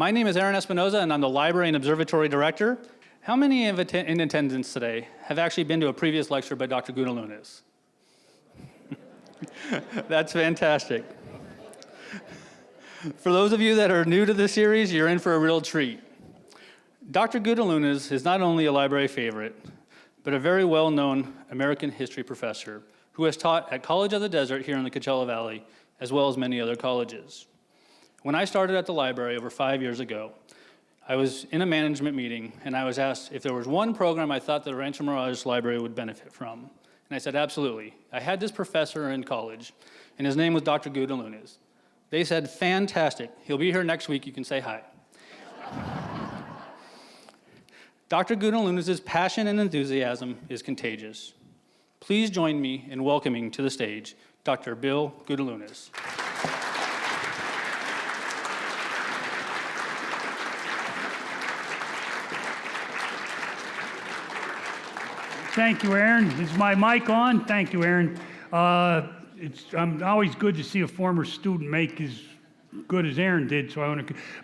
My name is Aaron Espinoza, and I'm the Library and Observatory Director. How many in attendance today have actually been to a previous lecture by Dr. Gudelunas? That's fantastic. For those of you that are new to this series, you're in for a real treat. Dr. Gudelunas is not only a library favorite, but a very well-known American history professor who has taught at College of the Desert here in the Coachella Valley, as well as many other colleges. When I started at the library over 5 years ago, I was in a management meeting and I was asked if there was one program I thought the Rancho Mirage Library would benefit from. And I said, absolutely. I had this professor in college, and his name was Dr. Gudelunas. They said, fantastic. He'll be here next week. You can say hi. Dr. Gudelunas' passion and enthusiasm is contagious. Please join me in welcoming to the stage Dr. Bill Gudelunas. Thank you, Aaron. Is my mic on? Thank you, Aaron. I'm always good to see a former student make as good as Aaron did.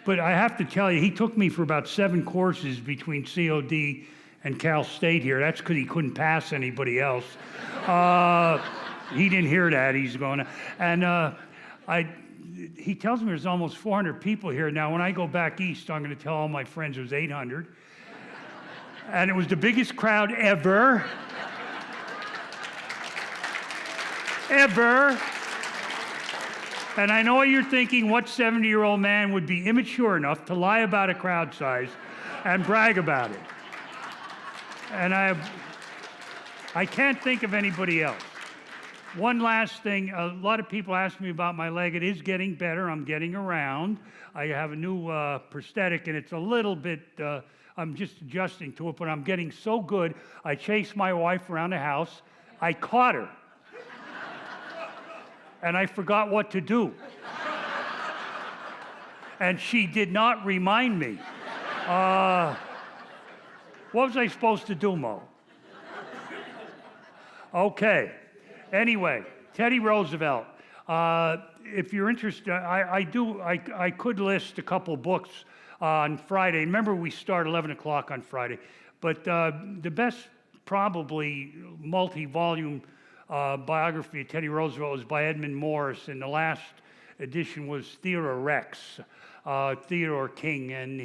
But I have to tell you, he took me for about 7 courses between COD and Cal State here. That's because he couldn't pass anybody else. He didn't hear that. He's going to. And he tells me there's almost 400 people here. Now, when I go back east, I'm going to tell all my friends there's 800. And it was the biggest crowd ever. Ever. And I know what you're thinking, what 70-year-old man would be immature enough to lie about a crowd size and brag about it? And I can't think of anybody else. One last thing, a lot of people ask me about my leg. It is getting better. I'm getting around. I have a new prosthetic, and it's a little bit, I'm just adjusting to it, but I'm getting so good. I chased my wife around the house. I caught her. And I forgot what to do. And she did not remind me. What was I supposed to do, Mo? Okay. Anyway, Teddy Roosevelt. If you're interested, I could list a couple books on Friday. Remember, we start 11 o'clock on Friday. But the best, probably, multi-volume biography of Teddy Roosevelt was by Edmund Morris, and the last edition was Theodore Rex, Theodore King, and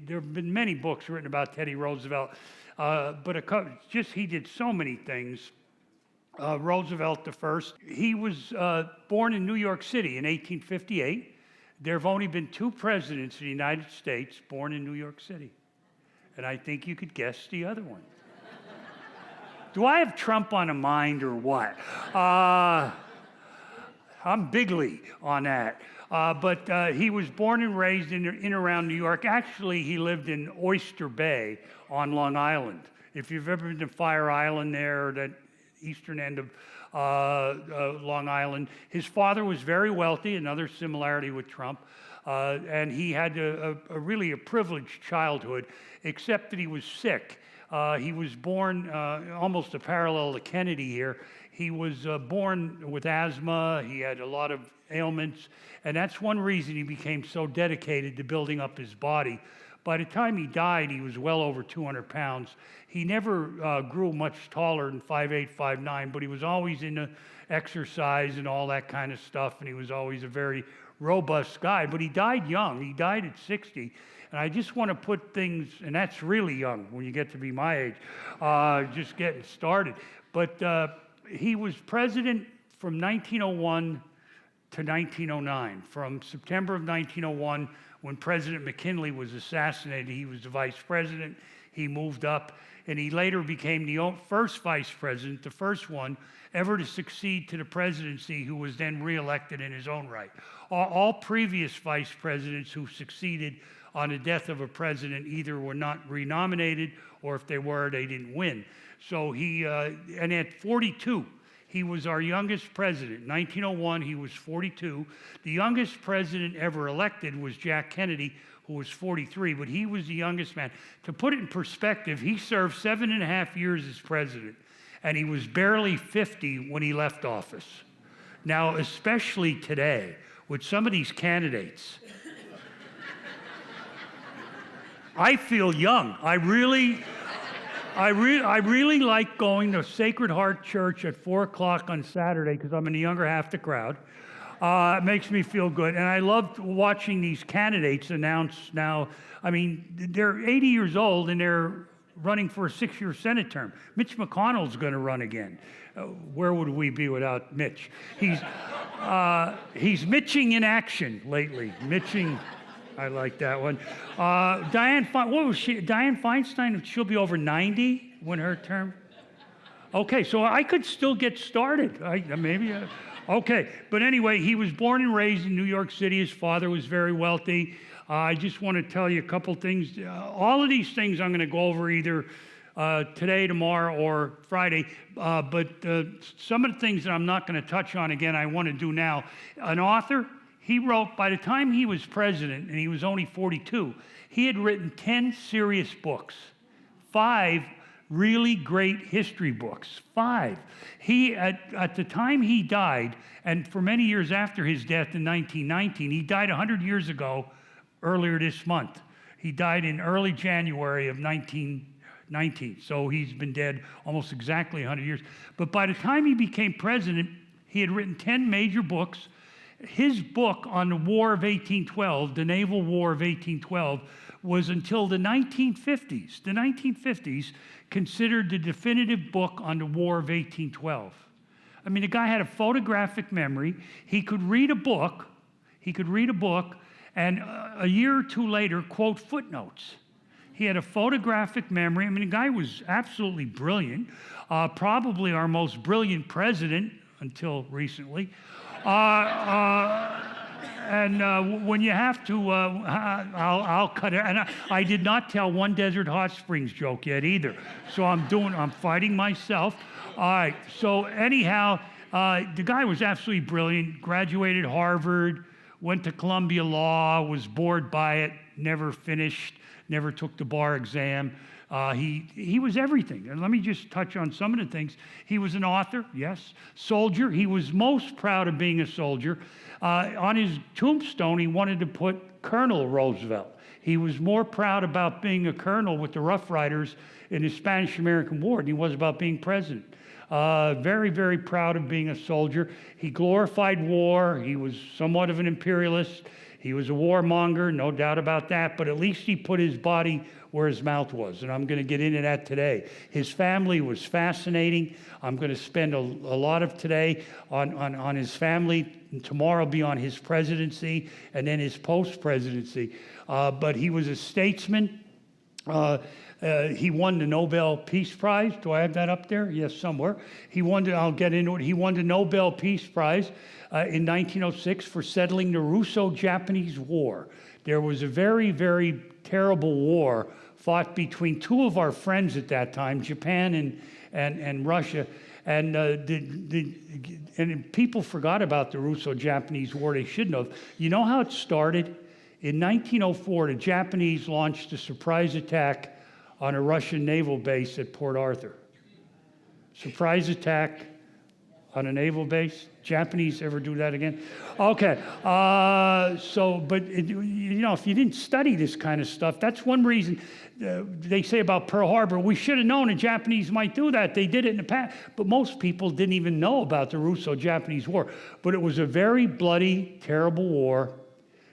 there have been many books written about Teddy Roosevelt, but he did so many things. Roosevelt the first, he was born in New York City in 1858. There have only been 2 presidents in the United States born in New York City, and I think you could guess the other one. Do I have Trump on a mind or what? I'm bigly on that. But he was born and raised in around New York. Actually, he lived in Oyster Bay on Long Island. If you've ever been to Fire Island there, that eastern end of Long Island. His father was very wealthy, another similarity with Trump. And he had really a privileged childhood, except that he was sick. He was born almost a parallel to Kennedy here. He was born with asthma. He had a lot of ailments, and that's one reason he became so dedicated to building up his body. By the time he died, he was well over 200 pounds. He never grew much taller than 5'8", 5'9", but he was always into exercise and all that kind of stuff, and he was always a very robust guy. But he died young. He died at 60. And I just want to put things, and that's really young when you get to be my age, just getting started. But he was president from 1901 to 1909. From September of 1901, when President McKinley was assassinated, he was the vice president. He moved up, and he later became the first vice president, the first one ever to succeed to the presidency, who was then reelected in his own right. All previous vice presidents who succeeded on the death of a president either were not renominated, or if they were, they didn't win. So and at 42, he was our youngest president. In 1901, he was 42. The youngest president ever elected was Jack Kennedy, who was 43, but he was the youngest man. To put it in perspective, he served 7.5 years as president, and he was barely 50 when he left office. Now, especially today, with some of these candidates, I feel young. I really like going to Sacred Heart Church at 4 o'clock on Saturday because I'm in the younger half the crowd. It makes me feel good. And I love watching these candidates announce now. I mean, they're 80 years old and they're running for a 6-year Senate term. Mitch McConnell's going to run again. Where would we be without Mitch? He's Mitching in action lately. Mitching, I like that one. What was she? Dianne Feinstein, she'll be over 90 when her term. Okay, so I could still get started. Okay, but anyway, he was born and raised in New York City. His father was very wealthy. I just want to tell you a couple things. All of these things I'm going to go over either today, tomorrow, or Friday. But some of the things that I'm not going to touch on again, I want to do now. An author, he wrote, by the time he was president, and he was only 42, he had written 10 serious books, 5 really great history books, 5. He, at the time he died, and for many years after his death in 1919, he died 100 years ago, earlier this month. He died in early January of 1919, so he's been dead almost exactly 100 years. But by the time he became president, he had written 10 major books. His book on the War of 1812, the Naval War of 1812, was until the 1950s. The 1950s considered the definitive book on the War of 1812. I mean, the guy had a photographic memory. He could read a book, and a year or two later, quote footnotes. He had a photographic memory. I mean, the guy was absolutely brilliant, probably our most brilliant president until recently. When you have to, I'll cut it. And I did not tell one Desert Hot Springs joke yet either. So I'm fighting myself. All right, so anyhow, the guy was absolutely brilliant, graduated Harvard, went to Columbia Law, was bored by it, never finished, never took the bar exam. He was everything. And let me just touch on some of the things. He was an author, yes. Soldier. He was most proud of being a soldier. On his tombstone, he wanted to put Colonel Roosevelt. He was more proud about being a colonel with the Rough Riders in the Spanish-American War than he was about being president. Very, very proud of being a soldier. He glorified war. He was somewhat of an imperialist. He was a warmonger, no doubt about that, but at least he put his body where his mouth was, and I'm going to get into that today. His family was fascinating. I'm going to spend a lot of today on his family, and tomorrow be on his presidency, and then his post-presidency. But he was a statesman. He won the Nobel Peace Prize. Do I have that up there? Yes, somewhere. I'll get into it. He won the Nobel Peace Prize in 1906 for settling the Russo-Japanese War. There was a very, very terrible war fought between two of our friends at that time, Japan and Russia. And people forgot about the Russo-Japanese War. They shouldn't have. You know how it started? In 1904, the Japanese launched a surprise attack on a Russian naval base at Port Arthur. Surprise attack on a naval base? Japanese ever do that again? Okay, but if you didn't study this kind of stuff, that's one reason they say about Pearl Harbor, we should have known the Japanese might do that. They did it in the past, but most people didn't even know about the Russo-Japanese War. But it was a very bloody, terrible war.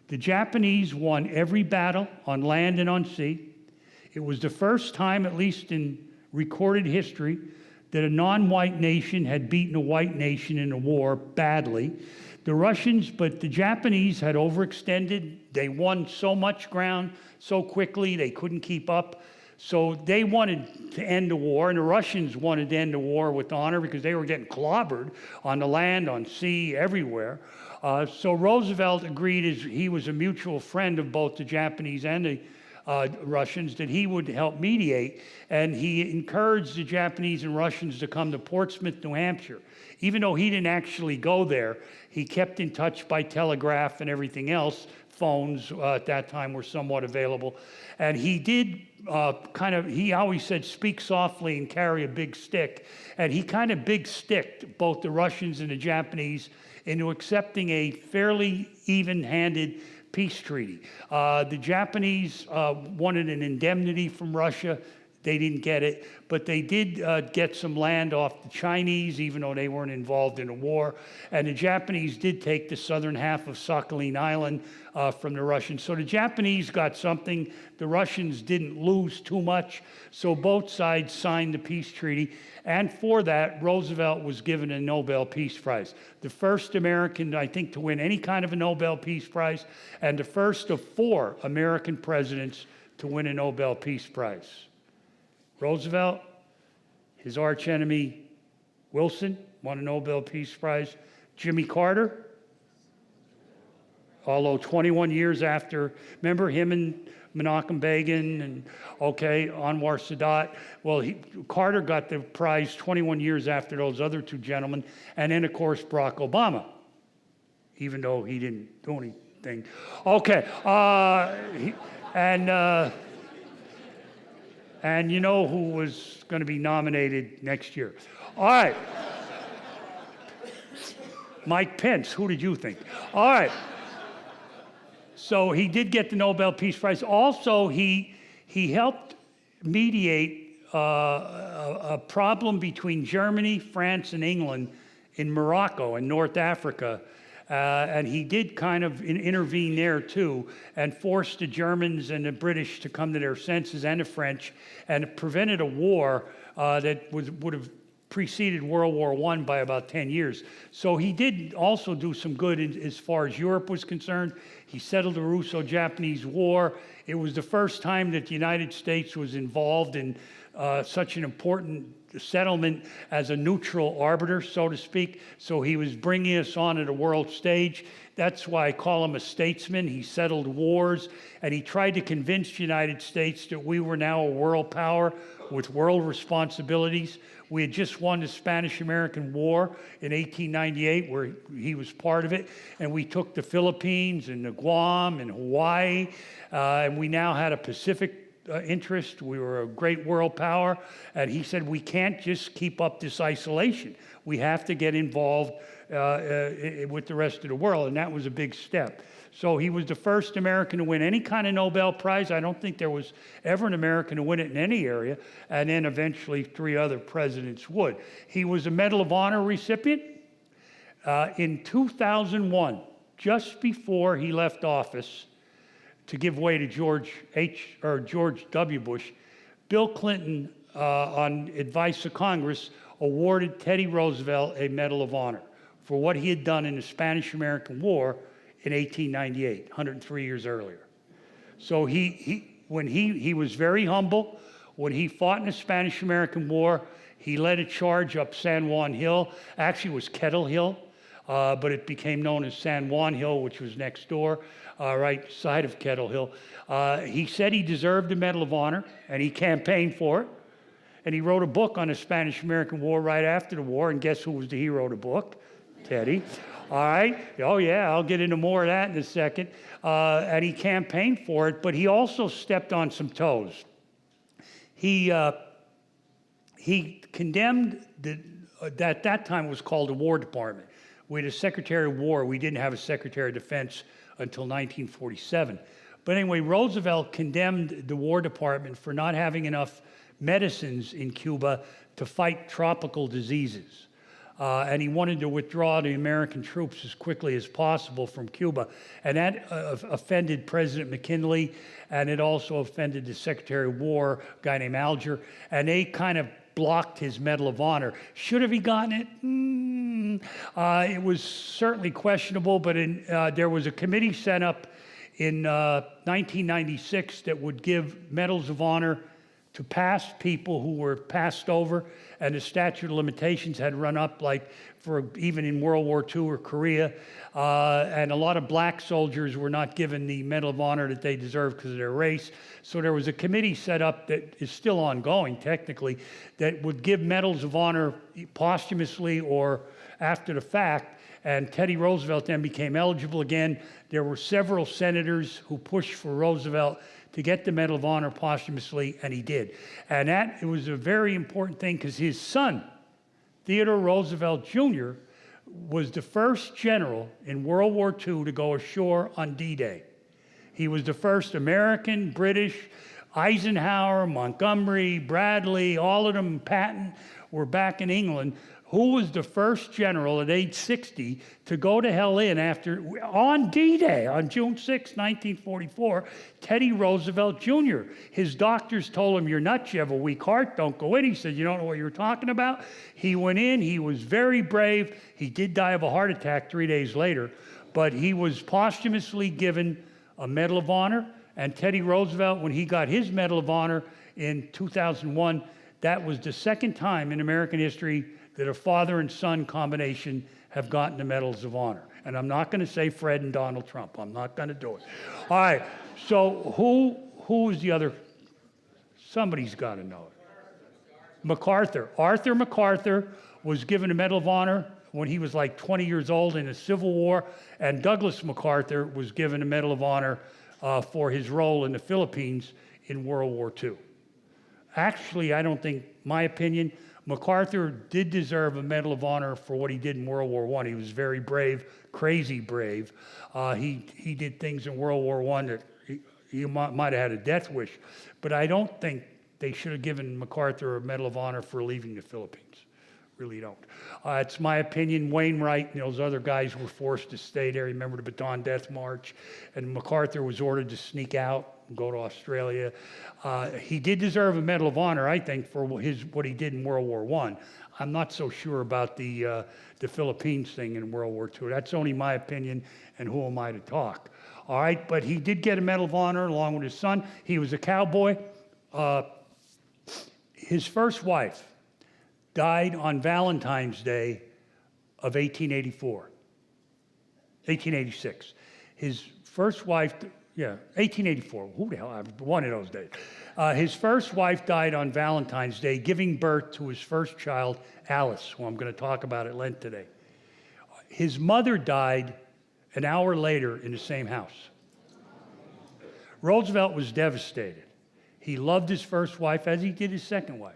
The Japanese won every battle on land and on sea. It was the first time, at least in recorded history, that a non-white nation had beaten a white nation in a war badly. But the Japanese had overextended. They won so much ground so quickly they couldn't keep up. So they wanted to end the war, and the Russians wanted to end the war with honor because they were getting clobbered on the land, on sea, everywhere. So Roosevelt agreed, as he was a mutual friend of both the Japanese and the Russians, that he would help mediate, and he encouraged the Japanese and Russians to come to Portsmouth, New Hampshire. Even though he didn't actually go there, he kept in touch by telegraph and everything else. Phones at that time were somewhat available. And he did he always said, speak softly and carry a big stick. And he kind of big sticked both the Russians and the Japanese into accepting a fairly even-handed peace treaty. The Japanese wanted an indemnity from Russia. They didn't get it, but they did get some land off the Chinese, even though they weren't involved in a war. And the Japanese did take the southern half of Sakhalin Island from the Russians. So the Japanese got something. The Russians didn't lose too much. So both sides signed the peace treaty. And for that, Roosevelt was given a Nobel Peace Prize. The first American, I think, to win any kind of a Nobel Peace Prize, and the first of 4 American presidents to win a Nobel Peace Prize. Roosevelt, his archenemy Wilson won a Nobel Peace Prize. Jimmy Carter, although 21 years after, remember him and Menachem Begin and, Anwar Sadat? Well, Carter got the prize 21 years after those other 2 gentlemen. And then, of course, Barack Obama, even though he didn't do anything. And you know who was going to be nominated next year. All right. Mike Pence, who did you think? All right. So he did get the Nobel Peace Prize. Also, he helped mediate a problem between Germany, France, and England in Morocco and North Africa. And he did kind of intervene there too, and forced the Germans and the British to come to their senses, and the French, and prevented a war that would have preceded World War I by about 10 years. So he did also do some good as far as Europe was concerned. He settled the Russo-Japanese War. It was the first time that the United States was involved in such an important settlement as a neutral arbiter, so to speak. So he was bringing us onto the world stage. That's why I call him a statesman. He settled wars, and he tried to convince the United States that we were now a world power with world responsibilities. We had just won the Spanish-American War in 1898, where he was part of it, and we took the Philippines and the Guam and Hawaii, and we now had a Pacific interest. We were a great world power, and he said we can't just keep up this isolation. We have to get involved with the rest of the world, and that was a big step. So he was the first American to win any kind of Nobel Prize. I don't think there was ever an American to win it in any area, and then eventually 3 other presidents would. He was a Medal of Honor recipient in 2001, just before he left office to give way to George W. Bush. Bill Clinton, on advice of Congress, awarded Teddy Roosevelt a Medal of Honor for what he had done in the Spanish-American War in 1898, 103 years earlier. So when he was very humble. When he fought in the Spanish-American War, he led a charge up San Juan Hill. Actually, it was Kettle Hill, but it became known as San Juan Hill, which was next door, right side of Kettle Hill. He said he deserved the Medal of Honor, and he campaigned for it. And he wrote a book on the Spanish-American War right after the war, and guess who was the hero of the book? Teddy. All right. Oh, yeah, I'll get into more of that in a second. And he campaigned for it, but he also stepped on some toes. He condemned at that time was called the War Department. We had a Secretary of War. We didn't have a Secretary of Defense until 1947. But anyway, Roosevelt condemned the War Department for not having enough medicines in Cuba to fight tropical diseases. And he wanted to withdraw the American troops as quickly as possible from Cuba. And that offended President McKinley, and it also offended the Secretary of War, a guy named Alger, and they kind of blocked his Medal of Honor. Should have he gotten it? It was certainly questionable, but there was a committee set up in 1996 that would give Medals of Honor to past people who were passed over, and the statute of limitations had run up, like for even in World War II or Korea, and a lot of black soldiers were not given the Medal of Honor that they deserved because of their race. So there was a committee set up that is still ongoing, technically, that would give Medals of Honor posthumously or after the fact, and Teddy Roosevelt then became eligible again. There were several senators who pushed for Roosevelt to get the Medal of Honor posthumously, and he did. And it was a very important thing because his son, Theodore Roosevelt Jr., was the first general in World War II to go ashore on D-Day. He was the first American, British, Eisenhower, Montgomery, Bradley, all of them, Patton, were back in England. Who was the first general at age 60 to go to hell in on D-Day, on June 6, 1944, Teddy Roosevelt Jr. His doctors told him, "You're nuts, you have a weak heart, don't go in." He said, "You don't know what you're talking about." He went in, he was very brave. He did die of a heart attack 3 days later, but he was posthumously given a Medal of Honor. And Teddy Roosevelt, when he got his Medal of Honor in 2001, that was the second time in American history that a father and son combination have gotten the Medals of Honor. And I'm not going to say Fred and Donald Trump. I'm not going to do it. All right, so who is the other? Somebody's got to know it. MacArthur. Arthur MacArthur was given a Medal of Honor when he was like 20 years old in the Civil War, and Douglas MacArthur was given a Medal of Honor for his role in the Philippines in World War II. Actually, I don't think, my opinion, MacArthur did deserve a Medal of Honor for what he did in World War I. He was very brave, crazy brave. He did things in World War I that he might have had a death wish. But I don't think they should have given MacArthur a Medal of Honor for leaving the Philippines. Really don't. It's my opinion. Wainwright and those other guys were forced to stay there. Remember the Bataan Death March? And MacArthur was ordered to sneak out and go to Australia. He did deserve a Medal of Honor, I think, for what he did in World War I. I'm not so sure about the Philippines thing in World War II. That's only my opinion, and who am I to talk? All right, but he did get a Medal of Honor along with his son. He was a cowboy. His first wife died on Valentine's Day of 1886. His first wife, 1884. Who the hell? One of those days. His first wife died on Valentine's Day, giving birth to his first child, Alice, who I'm going to talk about at Lent today. His mother died an hour later in the same house. Roosevelt was devastated. He loved his first wife as he did his second wife.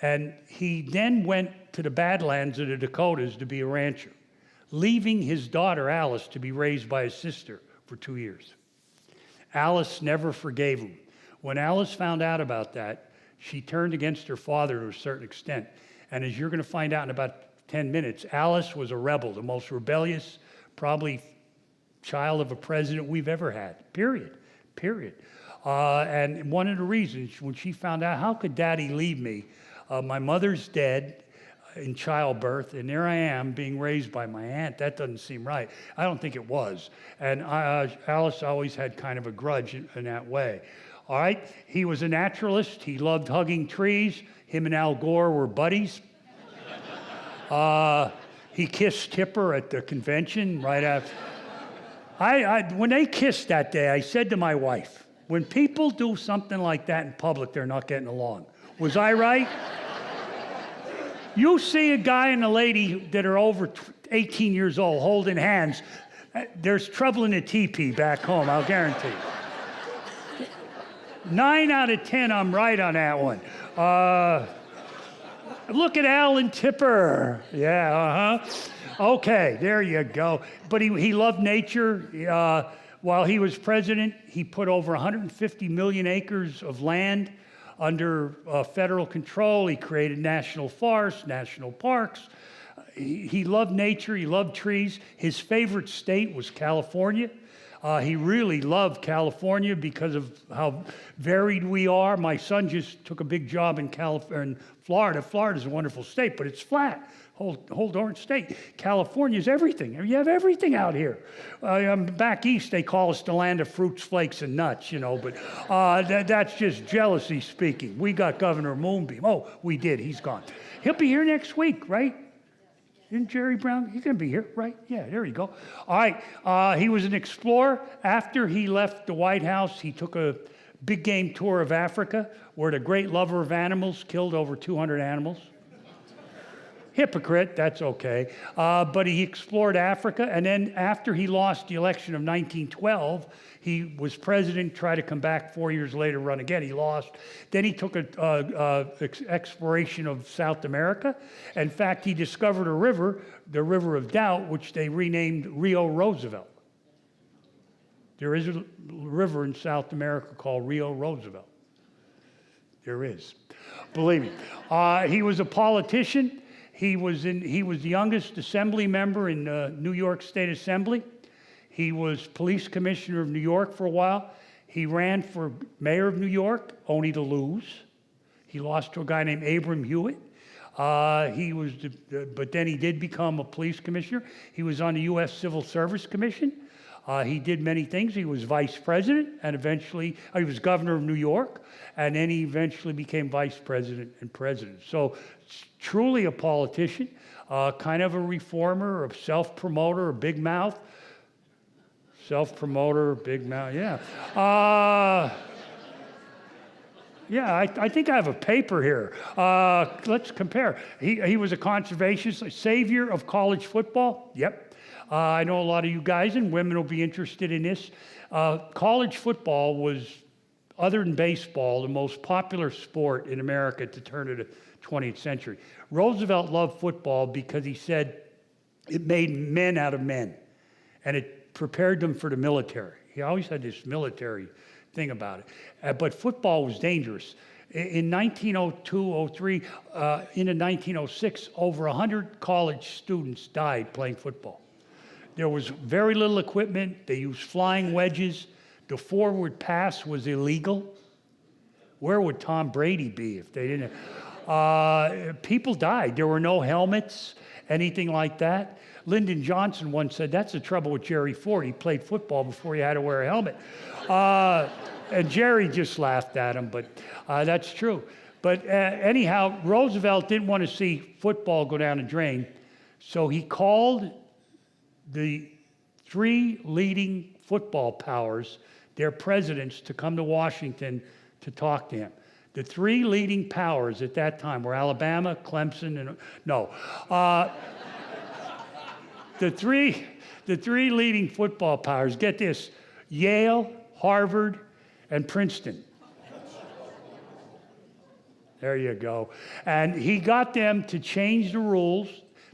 And he then went to the Badlands of the Dakotas to be a rancher, leaving his daughter Alice to be raised by his sister for 2 years. Alice never forgave him. When Alice found out about that, she turned against her father to a certain extent. And as you're going to find out in about 10 minutes, Alice was a rebel, the most rebellious, probably child of a president we've ever had, period. And one of the reasons, when she found out, how could Daddy leave me? My mother's dead in childbirth, and there I am being raised by my aunt. That doesn't seem right. I don't think it was. And Alice always had kind of a grudge in that way. All right? He was a naturalist. He loved hugging trees. Him and Al Gore were buddies. He kissed Tipper at the convention right after. When they kissed that day, I said to my wife, when people do something like that in public, they're not getting along. Was I right? You see a guy and a lady that are over 18 years old holding hands, there's trouble in the teepee back home, I'll guarantee. 9 out of 10, I'm right on that one. Look at Alan Tipper. Yeah, Okay, there you go. But he loved nature. While he was president, he put over 150 million acres of land under federal control. He created national forests, national parks. He loved nature. He loved trees. His favorite state was California. He really loved California because of how varied we are. My son just took a big job in Florida. Florida's a wonderful state, but it's flat. Whole darn state. California's everything. You have everything out here. Back east, they call us the land of fruits, flakes, and nuts, but that's just jealousy speaking. We got Governor Moonbeam. Oh, we did. He's gone. He'll be here next week, right? Isn't Jerry Brown? He's going to be here, right? Yeah, there you go. All right. He was an explorer. After he left the White House, he took a big game tour of Africa, where the great lover of animals killed over 200 animals. Hypocrite, that's okay. But he explored Africa, and then after he lost the election of 1912, he was president, tried to come back 4 years later, run again, he lost. Then he took an exploration of South America. In fact, he discovered a river, the River of Doubt, which they renamed Rio Roosevelt. There is a river in South America called Rio Roosevelt. There is. Believe me. He was a politician. He was the youngest assembly member in New York State Assembly. He was police commissioner of New York for a while. He ran for mayor of New York, only to lose. He lost to a guy named Abram Hewitt. But then he did become a police commissioner. He was on the U.S. Civil Service Commission. He did many things. He was vice president, and eventually, he was governor of New York, and then he eventually became vice president and president. So, truly a politician, kind of a reformer, a self-promoter, a big mouth. Self-promoter, big mouth, yeah. I think I have a paper here. Let's compare. He was a conservationist, a savior of college football. Yep. I know a lot of you guys and women will be interested in this. College football was, other than baseball, the most popular sport in America at the turn of the 20th century. Roosevelt loved football because he said it made men out of men, and it prepared them for the military. He always had this military thing about it. But football was dangerous. In 1902, 03, into 1906, over 100 college students died playing football. There was very little equipment. They used flying wedges. The forward pass was illegal. Where would Tom Brady be if they didn't? People died. There were no helmets, anything like that. Lyndon Johnson once said, that's the trouble with Jerry Ford. He played football before he had to wear a helmet. And Jerry just laughed at him, but that's true. But anyhow, Roosevelt didn't want to see football go down the drain, so he called the three leading football powers, their presidents, to come to Washington to talk to him. The three leading powers at that time were Alabama, Clemson, and the three leading football powers, get this, Yale, Harvard, and Princeton. There you go. And he got them to change the rules.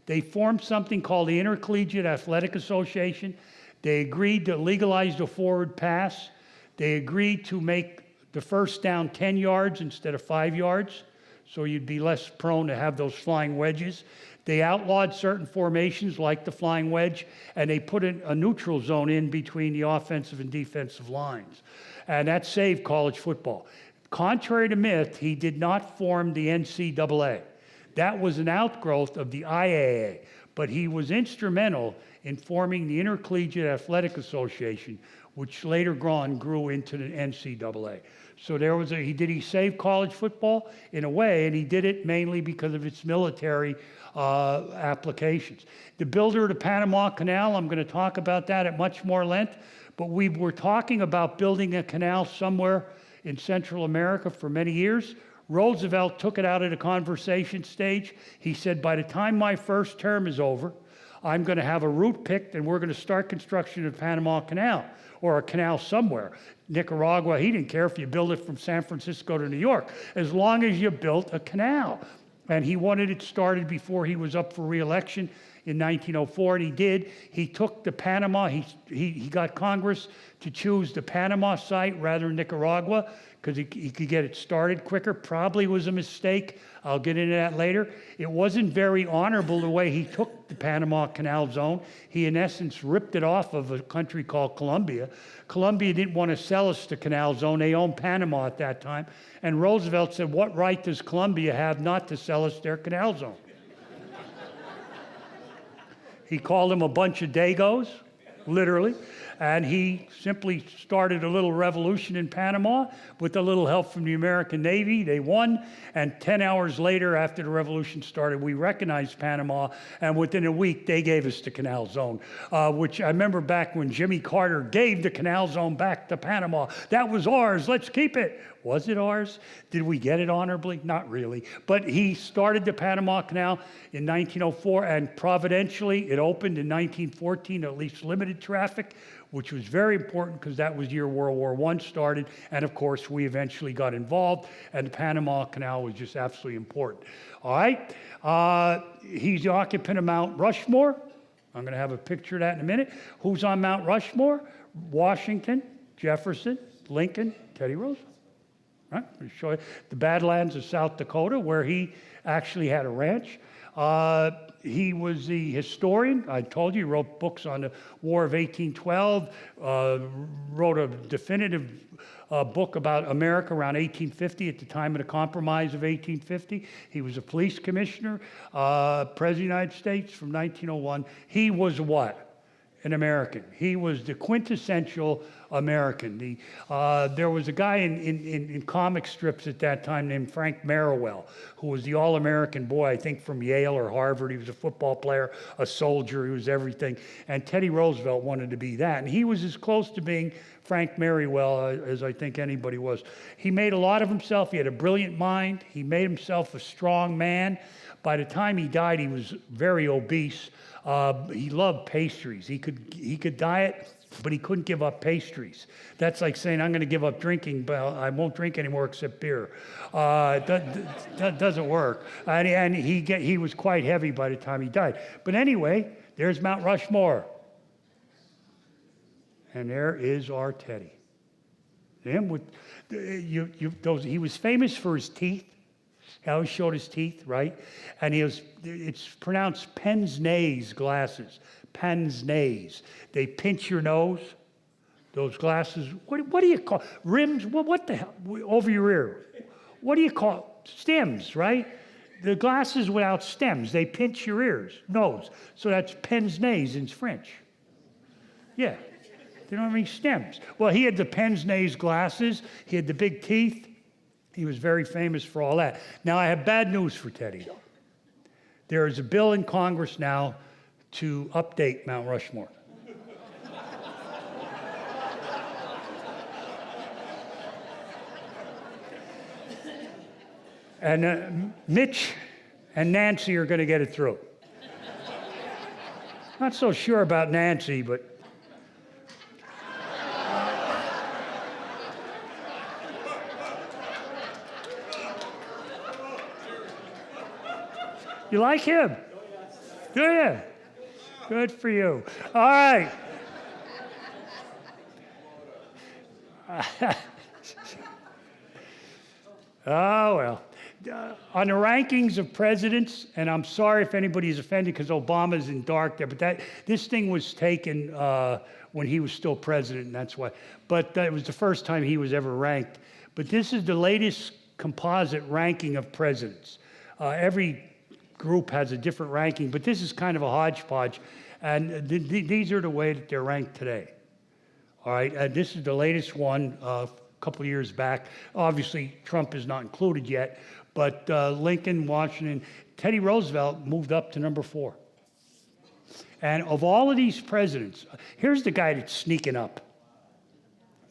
They formed something called the Intercollegiate Athletic Association. They agreed to legalize the forward pass. They agreed to make the first down 10 yards instead of 5 yards, so you'd be less prone to have those flying wedges. They outlawed certain formations like the flying wedge, and they put a neutral zone in between the offensive and defensive lines. And that saved college football. Contrary to myth, he did not form the NCAA. That was an outgrowth of the IAA, but he was instrumental in forming the Intercollegiate Athletic Association, which later on grew into the NCAA. So he saved college football in a way, and he did it mainly because of its military applications. The builder of the Panama Canal, I'm going to talk about that at much more length, but we were talking about building a canal somewhere in Central America for many years. Roosevelt took it out of the conversation stage. He said, by the time my first term is over, I'm going to have a route picked and we're going to start construction of the Panama Canal, or a canal somewhere. Nicaragua, he didn't care if you build it from San Francisco to New York, as long as you built a canal. And he wanted it started before he was up for re-election in 1904, and he did. He took the Panama, he got Congress to choose the Panama site rather than Nicaragua, because he could get it started quicker. Probably was a mistake. I'll get into that later. It wasn't very honorable the way he took the Panama Canal Zone. He, in essence, ripped it off of a country called Colombia. Colombia didn't want to sell us the Canal Zone. They owned Panama at that time. And Roosevelt said, what right does Colombia have not to sell us their Canal Zone? He called them a bunch of Dagos, literally. And he simply started a little revolution in Panama with a little help from the American Navy. They won, and 10 hours later, after the revolution started, we recognized Panama, and within a week, they gave us the Canal Zone, which I remember back when Jimmy Carter gave the Canal Zone back to Panama. That was ours, let's keep it. Was it ours? Did we get it honorably? Not really. But he started the Panama Canal in 1904, and providentially, it opened in 1914, at least limited traffic, which was very important because that was the year World War I started. And of course, we eventually got involved, and the Panama Canal was just absolutely important. All right, he's the occupant of Mount Rushmore. I'm going to have a picture of that in a minute. Who's on Mount Rushmore? Washington, Jefferson, Lincoln, Teddy Roosevelt. Right? I'll show you the Badlands of South Dakota, where he actually had a ranch. He was the historian. I told you, he wrote books on the War of 1812, wrote a definitive book about America around 1850, at the time of the Compromise of 1850. He was a police commissioner, President of the United States from 1901. He was what? An American. He was the quintessential American. There was a guy in comic strips at that time named Frank Merriwell, who was the all-American boy, I think from Yale or Harvard. He was a football player, a soldier, he was everything. And Teddy Roosevelt wanted to be that. And he was as close to being Frank Merriwell as I think anybody was. He made a lot of himself. He had a brilliant mind. He made himself a strong man. By the time he died, he was very obese. He loved pastries. He could diet, but he couldn't give up pastries. That's like saying, I'm going to give up drinking, but I won't drink anymore except beer. That doesn't work. And he was quite heavy by the time he died. But anyway, there's Mount Rushmore. And there is our Teddy. Him with he was famous for his teeth. He always showed his teeth, right? And it's pronounced pince-nez glasses. Pince-nez. They pinch your nose. Those glasses, what do you call rims? What the hell? Over your ear. What do you call stems, right? The glasses without stems, they pinch your ears, nose. So that's pince-nez in French. Yeah. They don't have any stems. Well, he had the pince-nez glasses. He had the big teeth. He was very famous for all that. Now, I have bad news for Teddy, though. There is a bill in Congress now to update Mount Rushmore. And Mitch and Nancy are going to get it through. Not so sure about Nancy, but you like him? Do you? Good for you. All right. Oh, well. On the rankings of presidents, and I'm sorry if anybody's offended because Obama's in dark there, but this thing was taken when he was still president, and that's why. But it was the first time he was ever ranked. But this is the latest composite ranking of presidents. Every group has a different ranking, but this is kind of a hodgepodge, and these are the way that they're ranked today. All right, this is the latest one a couple years back. Obviously, Trump is not included yet, but Lincoln, Washington, Teddy Roosevelt moved up to number 4. And of all of these presidents, here's the guy that's sneaking up.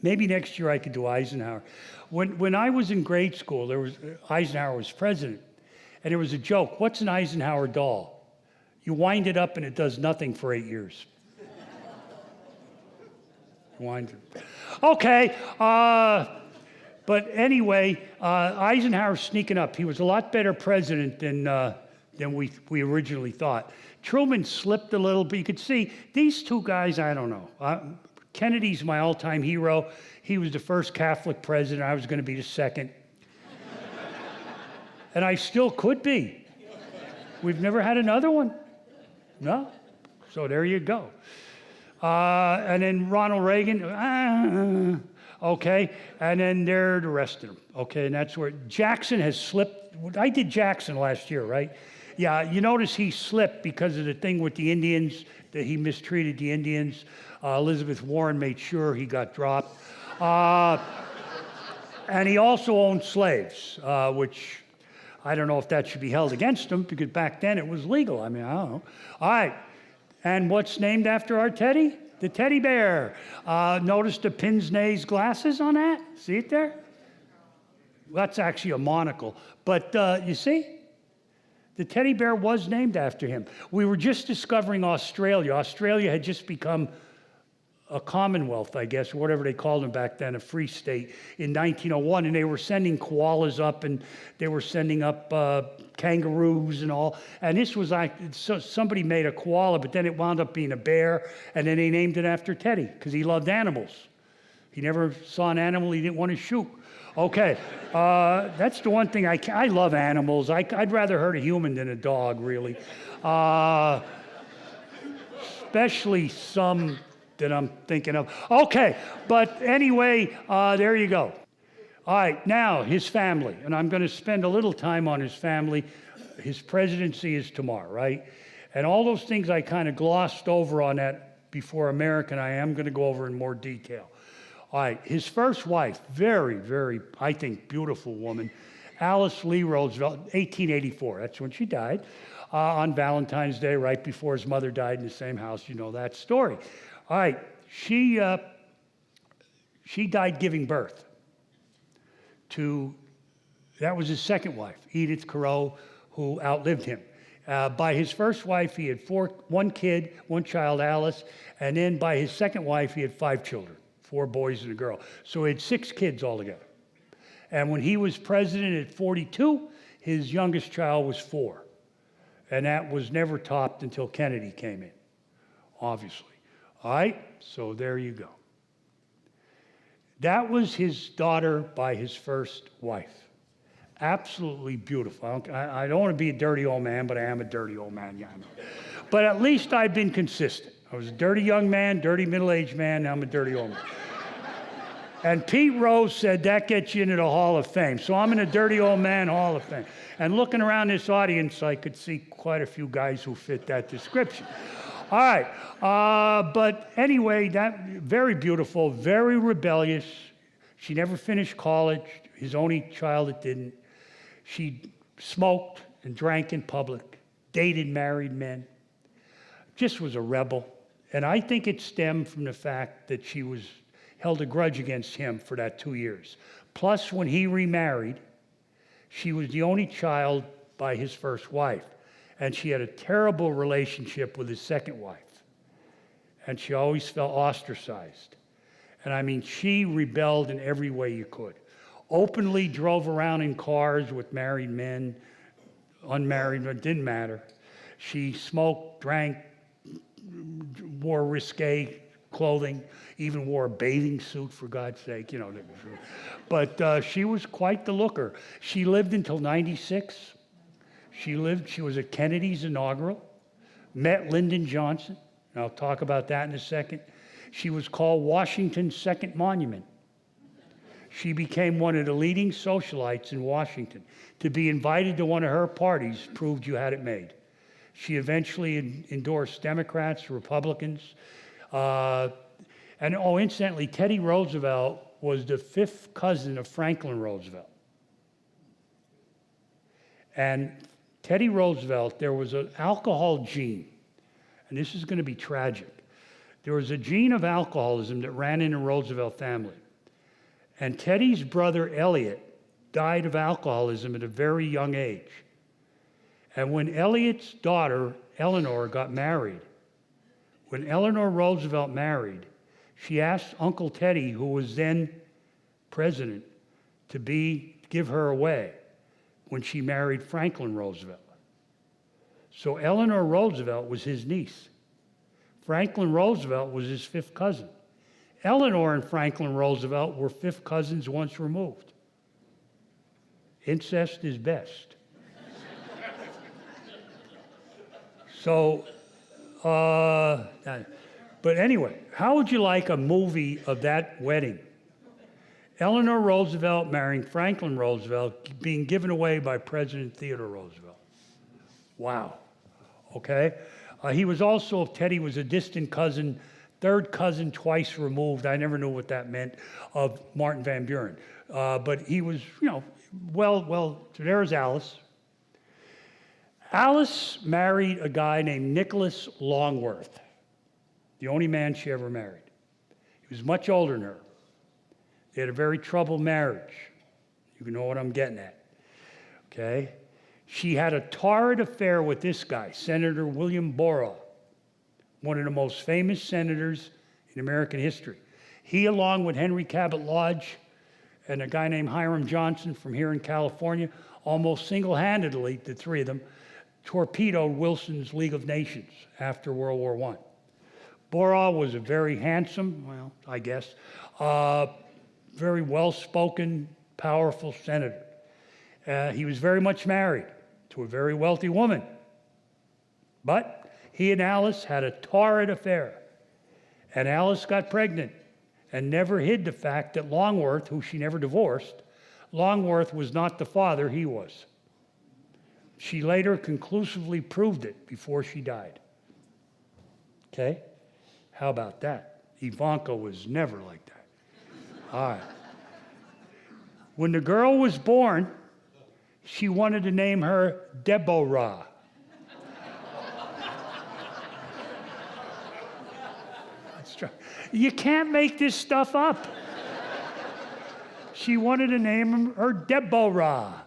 Maybe next year I could do Eisenhower. When I was in grade school, Eisenhower was president. And there was a joke. What's an Eisenhower doll? You wind it up and it does nothing for 8 years. Wind it. Okay. But anyway, Eisenhower's sneaking up. He was a lot better president than we originally thought. Truman slipped a little, but you could see these two guys, I don't know. Kennedy's my all-time hero. He was the first Catholic president. I was going to be the second. And I still could be. We've never had another one. No? So there you go. And then Ronald Reagan, okay. And then there are the rest of them, okay. And that's where Jackson has slipped. I did Jackson last year, right? Yeah, you notice he slipped because of the thing with the Indians, that he mistreated the Indians. Elizabeth Warren made sure he got dropped. And he also owned slaves, which I don't know if that should be held against him, because back then it was legal. I mean, I don't know. All right. And what's named after our Teddy? The teddy bear. Notice the pince-nez glasses on that? See it there? That's actually a monocle. But you see? The teddy bear was named after him. We were just discovering Australia. Australia had just become a commonwealth, I guess, or whatever they called them back then, a free state in 1901, and they were sending koalas up, and they were sending up kangaroos and all. And this was like, so somebody made a koala, but then it wound up being a bear, and then they named it after Teddy because he loved animals. He never saw an animal he didn't want to shoot. Okay, that's the one thing I love animals. I'd rather hurt a human than a dog, really. Especially some that I'm thinking of. Okay, but anyway, there you go. All right, now his family, and I'm going to spend a little time on his family. His presidency is tomorrow, right? And all those things I kind of glossed over on that before American, I am going to go over in more detail. All right, his first wife, very, very, I think, beautiful woman, Alice Lee Roosevelt, 1884. That's when she died, on Valentine's Day, right before his mother died in the same house. You know that story. All right, she died giving birth to, that was his second wife, Edith Carreau, who outlived him. By his first wife, he had one kid, one child, Alice, and then by his second wife, he had 5 children. 4 boys and a girl. So he had 6 kids altogether. And when he was president at 42, his youngest child was 4. And that was never topped until Kennedy came in, obviously. All right, so there you go. That was his daughter by his first wife. Absolutely beautiful. I don't want to be a dirty old man, but I am a dirty old man, yeah, I know. But at least I've been consistent. I was a dirty young man, dirty middle-aged man, now I'm a dirty old man. And Pete Rose said that gets you into the Hall of Fame. So I'm in a dirty old man Hall of Fame. And looking around this audience, I could see quite a few guys who fit that description. All right, but anyway, that very beautiful, very rebellious. She never finished college, his only child that didn't. She smoked and drank in public, dated married men, just was a rebel. And I think it stemmed from the fact that she held a grudge against him for that 2 years. Plus, when he remarried, she was the only child by his first wife. And she had a terrible relationship with his second wife. And she always felt ostracized. And I mean, she rebelled in every way you could. Openly drove around in cars with married men, unmarried, but it didn't matter. She smoked, drank, wore risque clothing, even wore a bathing suit, for God's sake, you know. But she was quite the looker. She lived until 96. She was at Kennedy's inaugural, met Lyndon Johnson, and I'll talk about that in a second. She was called Washington's second monument. She became one of the leading socialites in Washington. To be invited to one of her parties proved you had it made. She eventually endorsed Democrats, Republicans, and incidentally, Teddy Roosevelt was the 5th cousin of Franklin Roosevelt. And Teddy Roosevelt, there was an alcohol gene, and this is going to be tragic. There was a gene of alcoholism that ran in the Roosevelt family. And Teddy's brother Elliot died of alcoholism at a very young age. And when Elliot's daughter, Eleanor, got married, when Eleanor Roosevelt married, she asked Uncle Teddy, who was then president, to give her away when she married Franklin Roosevelt. So Eleanor Roosevelt was his niece. Franklin Roosevelt was his 5th cousin. Eleanor and Franklin Roosevelt were 5th cousins once removed. Incest is best. So, but anyway, how would you like a movie of that wedding? Eleanor Roosevelt marrying Franklin Roosevelt, being given away by President Theodore Roosevelt. Wow. Okay? He was also, Teddy was a distant cousin, 3rd cousin twice removed, I never knew what that meant, of Martin Van Buren. But he was, so there's Alice. Alice married a guy named Nicholas Longworth, the only man she ever married. He was much older than her. They had a very troubled marriage. You know what I'm getting at. Okay? She had a torrid affair with this guy, Senator William Borah, one of the most famous senators in American history. He, along with Henry Cabot Lodge and a guy named Hiram Johnson from here in California, almost single-handedly, the three of them, torpedoed Wilson's League of Nations after World War I. Boral was a very handsome, well, I guess, very well-spoken, powerful senator. He was very much married to a very wealthy woman. But he and Alice had a torrid affair. And Alice got pregnant and never hid the fact that Longworth, who she never divorced, Longworth was not the father he was. She later conclusively proved it before she died. Okay? How about that? Ivanka was never like that. All right. When the girl was born, she wanted to name her Deborah. That's true. You can't make this stuff up. She wanted to name her Deborah.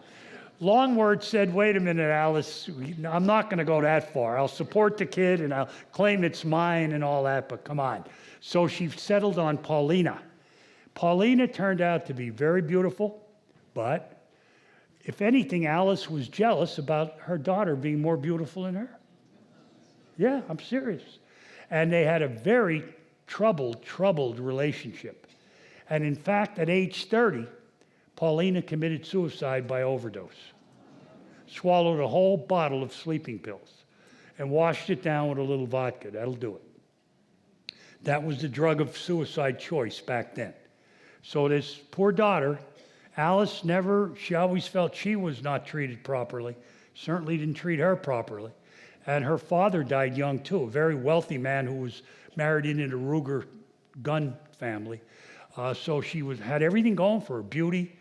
Longworth said, wait a minute, Alice, I'm not going to go that far. I'll support the kid and I'll claim it's mine and all that, but come on. So she settled on Paulina. Paulina turned out to be very beautiful, but if anything, Alice was jealous about her daughter being more beautiful than her. Yeah, I'm serious. And they had a very troubled relationship. And in fact, at age 30, Paulina committed suicide by overdose. Swallowed a whole bottle of sleeping pills and washed it down with a little vodka. That'll do it. That was the drug of suicide choice back then. So this poor daughter, Alice she always felt she was not treated properly, certainly didn't treat her properly. And her father died young too, a very wealthy man who was married into the Ruger gun family. So she had everything going for her, beauty,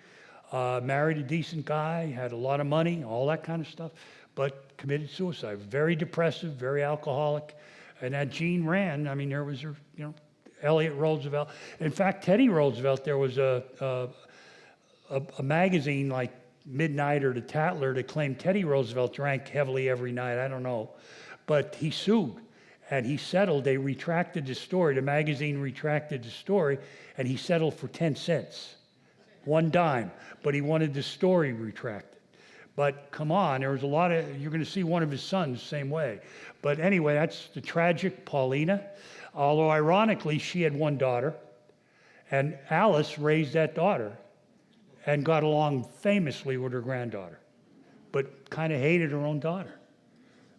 married a decent guy, had a lot of money, all that kind of stuff, but committed suicide. Very depressive, very alcoholic. And that gene ran. I mean, there was her, Elliot Roosevelt. In fact, Teddy Roosevelt, there was a magazine like Midnight or The Tatler that claimed Teddy Roosevelt drank heavily every night. I don't know. But he sued. And he settled. They retracted the story. The magazine retracted the story, and he settled for 10 cents. 1 dime. But he wanted the story retracted. But come on, there was a lot of, you're going to see one of his sons the same way. But anyway, that's the tragic Paulina. Although ironically, she had 1 daughter, and Alice raised that daughter and got along famously with her granddaughter, but kind of hated her own daughter.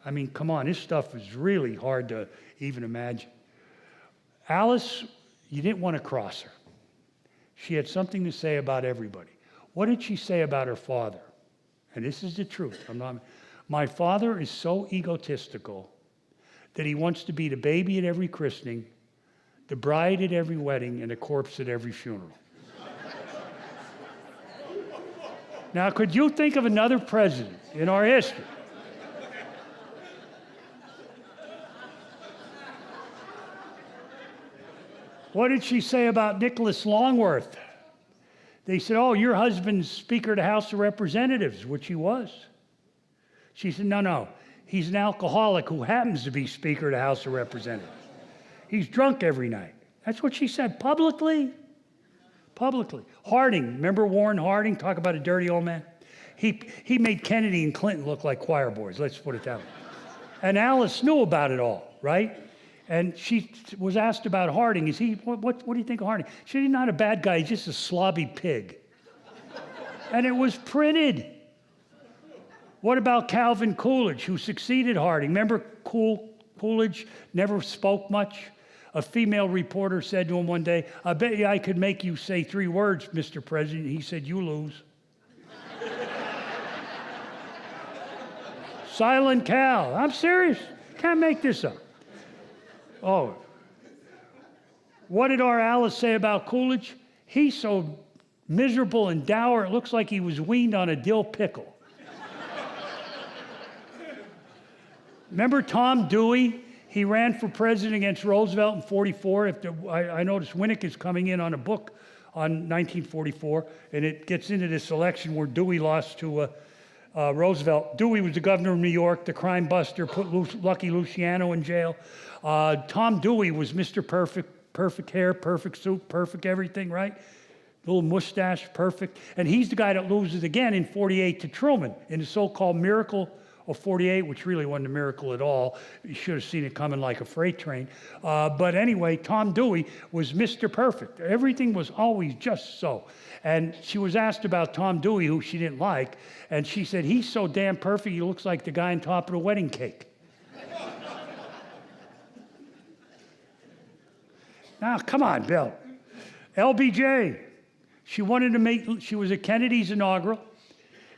I mean, come on, this stuff is really hard to even imagine. Alice, you didn't want to cross her. She had something to say about everybody. What did she say about her father? And this is the truth. My father is so egotistical that he wants to be the baby at every christening, the bride at every wedding, and the corpse at every funeral. Now, could you think of another president in our history? What did she say about Nicholas Longworth? They said, oh, your husband's Speaker of the House of Representatives, which he was. She said, no, he's an alcoholic who happens to be Speaker of the House of Representatives. He's drunk every night. That's what she said, publicly. Harding, remember Warren Harding? Talk about a dirty old man. He made Kennedy and Clinton look like choir boys, let's put it that way. And Alice knew about it all, right? And she was asked about Harding. What do you think of Harding? She said, he's not a bad guy, he's just a slobby pig. And it was printed. What about Calvin Coolidge, who succeeded Harding? Remember Coolidge never spoke much? A female reporter said to him one day, I bet you I could make you say 3 words, Mr. President. He said, you lose. Silent Cal. I'm serious. Can't make this up. Oh. What did our Alice say about Coolidge? He's so miserable and dour, it looks like he was weaned on a dill pickle. Remember Tom Dewey? He ran for president against Roosevelt in 44. I noticed Winnick is coming in on a book on 1944, and it gets into this election where Dewey lost to Roosevelt. Dewey was the governor of New York, the crime buster, put Lucky Luciano in jail. Tom Dewey was Mr. Perfect, perfect hair, perfect suit, perfect everything, right? Little mustache, perfect. And he's the guy that loses again in 48 to Truman in the so-called miracle of 48, which really wasn't a miracle at all. You should have seen it coming like a freight train. But anyway, Tom Dewey was Mr. Perfect. Everything was always just so. And she was asked about Tom Dewey, who she didn't like, and she said, he's so damn perfect, he looks like the guy on top of the wedding cake. Now, come on, Bill. LBJ. She was at Kennedy's inaugural,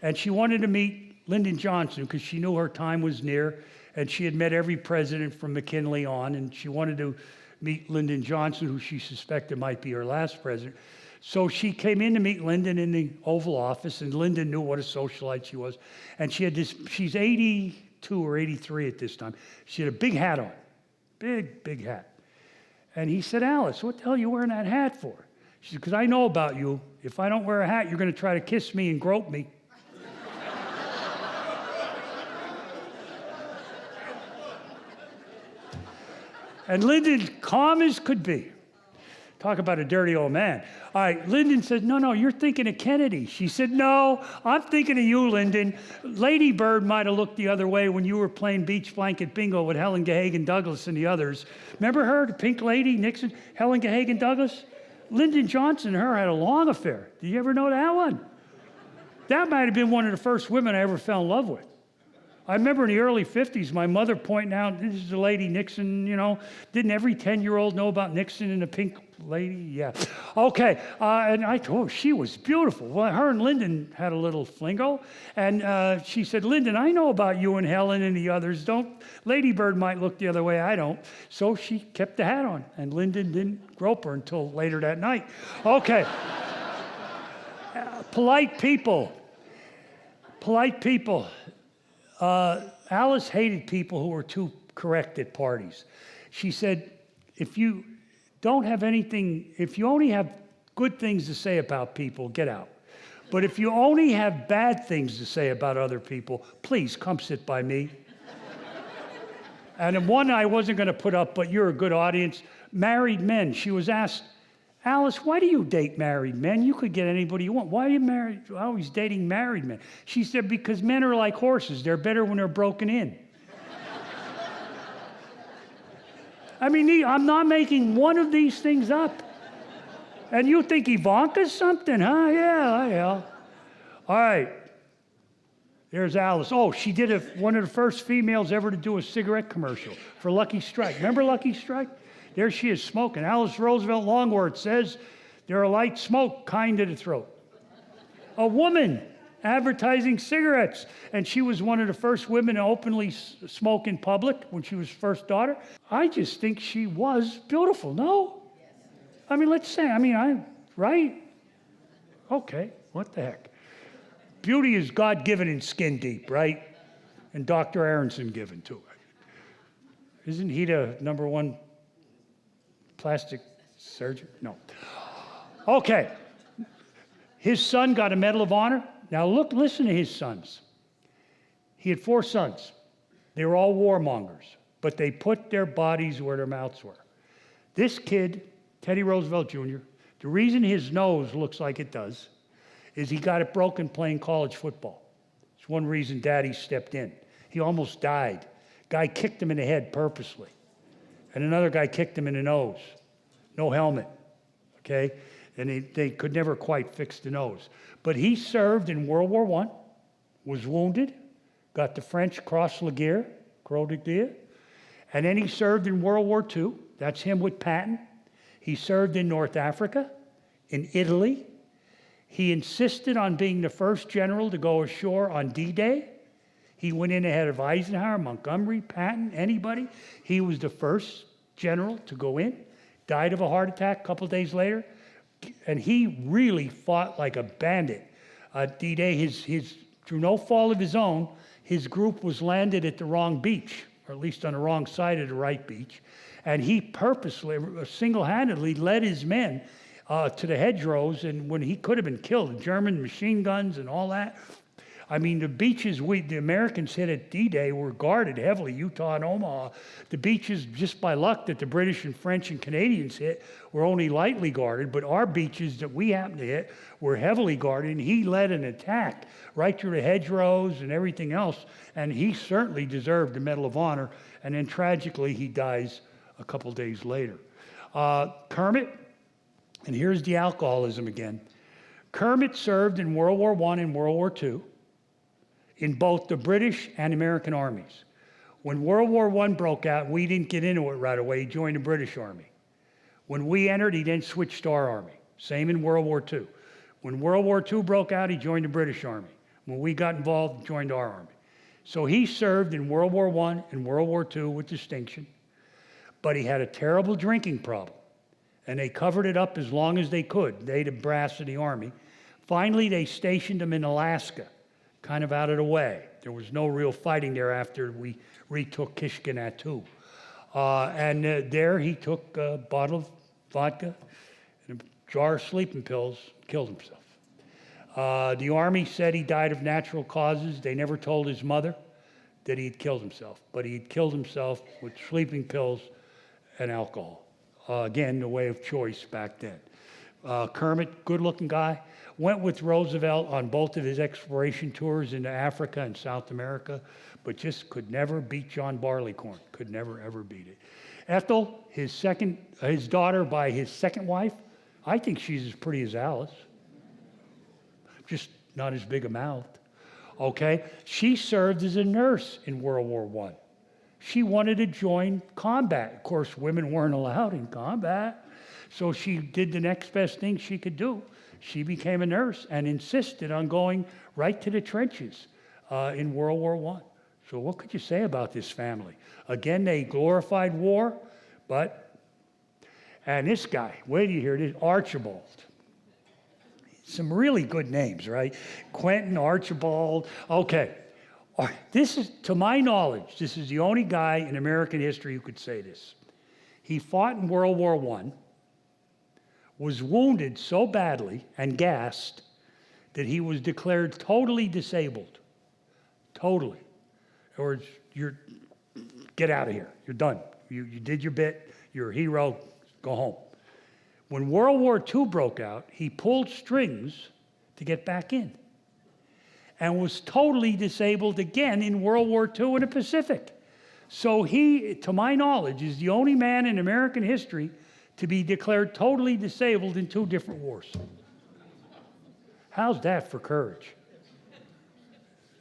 and she wanted to meet Lyndon Johnson because she knew her time was near, and she had met every president from McKinley on, and she wanted to meet Lyndon Johnson, who she suspected might be her last president. So she came in to meet Lyndon in the Oval Office, and Lyndon knew what a socialite she was. And she's 82 or 83 at this time. She had a big hat on, big hat. And he said, Alice, what the hell are you wearing that hat for? She said, because I know about you. If I don't wear a hat, you're going to try to kiss me and grope me. And Lyndon, calm as could be. Talk about a dirty old man. All right, Lyndon said, no, you're thinking of Kennedy. She said, no, I'm thinking of you, Lyndon. Lady Bird might have looked the other way when you were playing beach blanket bingo with Helen Gahagan Douglas and the others. Remember her, the pink lady, Nixon, Helen Gahagan Douglas? Lyndon Johnson and her had a long affair. Did you ever know that one? That might have been one of the first women I ever fell in love with. I remember in the early 50s, my mother pointing out, this is the lady Nixon, didn't every 10-year-old know about Nixon and the pink lady? Yeah. Okay, and I told her she was beautiful. Well, her and Lyndon had a little flingo, and she said, Lyndon, I know about you and Helen and the others. Lady Bird might look the other way, I don't. So she kept the hat on, and Lyndon didn't grope her until later that night. Okay. Polite people. Alice hated people who were too correct at parties. She said, if you only have good things to say about people, get out. But if you only have bad things to say about other people, please come sit by me. And one I wasn't going to put up, but you're a good audience, married men. She was asked, Alice, why do you date married men? You could get anybody you want. Why are you always dating married men? She said, because men are like horses. They're better when they're broken in. I mean, I'm not making one of these things up. And you think Ivanka's something, huh? Yeah. All right. There's Alice. Oh, she did one of the first females ever to do a cigarette commercial for Lucky Strike. Remember Lucky Strike? There she is smoking. Alice Roosevelt Longworth says, they're a light smoke, kind to the throat. A woman advertising cigarettes. And she was one of the first women to openly smoke in public when she was first daughter. I just think she was beautiful, no? I mean, right? Okay, what the heck? Beauty is God-given and skin deep, right? And Dr. Aronson given too. Isn't he the #1 plastic surgeon? No. Okay. His son got a Medal of Honor. Now listen to his sons. He had 4 sons. They were all warmongers, but they put their bodies where their mouths were. This kid, Teddy Roosevelt Jr., the reason his nose looks like it does is he got it broken playing college football. It's one reason Daddy stepped in. He almost died. Guy kicked him in the head purposely. And another guy kicked him in the nose. No helmet, okay? And they could never quite fix the nose. But he served in World War I, was wounded, got the French Cross de Guerre, Croix de Guerre, and then he served in World War II. That's him with Patton. He served in North Africa, in Italy. He insisted on being the first general to go ashore on D-Day. He went in ahead of Eisenhower, Montgomery, Patton, anybody. He was the first general to go in, died of a heart attack a couple days later, and he really fought like a bandit. D-Day, through no fault of his own, his group was landed at the wrong beach, or at least on the wrong side of the right beach, and he purposely, single-handedly led his men to the hedgerows, and when he could have been killed, German machine guns and all that. I mean, the beaches the Americans hit at D-Day were guarded heavily, Utah and Omaha. The beaches, just by luck that the British and French and Canadians hit, were only lightly guarded, but our beaches that we happened to hit were heavily guarded, and he led an attack right through the hedgerows and everything else, and he certainly deserved the Medal of Honor, and then tragically he dies a couple days later. Kermit, and here's the alcoholism again. Kermit served in World War I and World War II in both the British and American armies. When World War I broke out, we didn't get into it right away. He joined the British Army. When we entered, he then switched to our army. Same in World War II. When World War II broke out, he joined the British Army. When we got involved, he joined our army. So he served in World War I and World War II with distinction, but he had a terrible drinking problem, and they covered it up as long as they could. They, the brass of the army. Finally, they stationed him in Alaska, kind of out of the way. There was no real fighting there after we retook Kishkinatu. There he took a bottle of vodka and a jar of sleeping pills, killed himself. The army said he died of natural causes. They never told his mother that he had killed himself, but he had killed himself with sleeping pills and alcohol. Again, the way of choice back then. Kermit, good-looking guy, went with Roosevelt on both of his exploration tours into Africa and South America, but just could never beat John Barleycorn. Could never, ever beat it. Ethel, his daughter by his second wife, I think she's as pretty as Alice. Just not as big a mouth. Okay? She served as a nurse in World War I. She wanted to join combat. Of course, women weren't allowed in combat. So she did the next best thing she could do. She became a nurse and insisted on going right to the trenches in World War I. So what could you say about this family? Again, they glorified war, and this guy, wait till you hear this, Archibald. Some really good names, right? Quentin, Archibald. Okay. This is, to my knowledge, this is the only guy in American history who could say this. He fought in World War I, was wounded so badly and gassed that he was declared totally disabled. Totally. Or get out of here. You're done. You did your bit. You're a hero. Go home. When World War II broke out, he pulled strings to get back in and was totally disabled again in World War II in the Pacific. So he, to my knowledge, is the only man in American history to be declared totally disabled in 2 different wars. How's that for courage?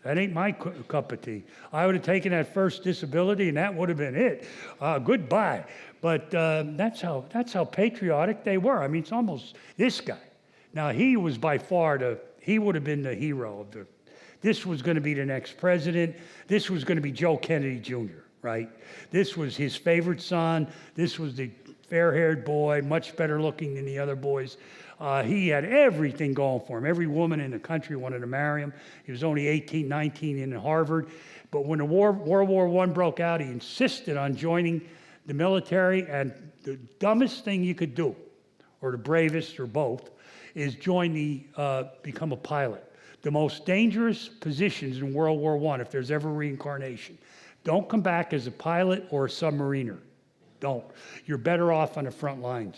That ain't my cup of tea. I would have taken that first disability and that would have been it. Goodbye. But that's how patriotic they were. I mean, it's almost this guy. Now, he was by far he would have been the hero of this was going to be the next president. This was going to be Joe Kennedy Jr., right? This was his favorite son. This was the fair-haired boy, much better looking than the other boys. He had everything going for him. Every woman in the country wanted to marry him. He was only 18, 19 in Harvard. But when the World War I broke out, he insisted on joining the military. And the dumbest thing you could do, or the bravest, or both, is become a pilot. The most dangerous positions in World War I, if there's ever reincarnation. Don't come back as a pilot or a submariner. Don't. You're better off on the front lines.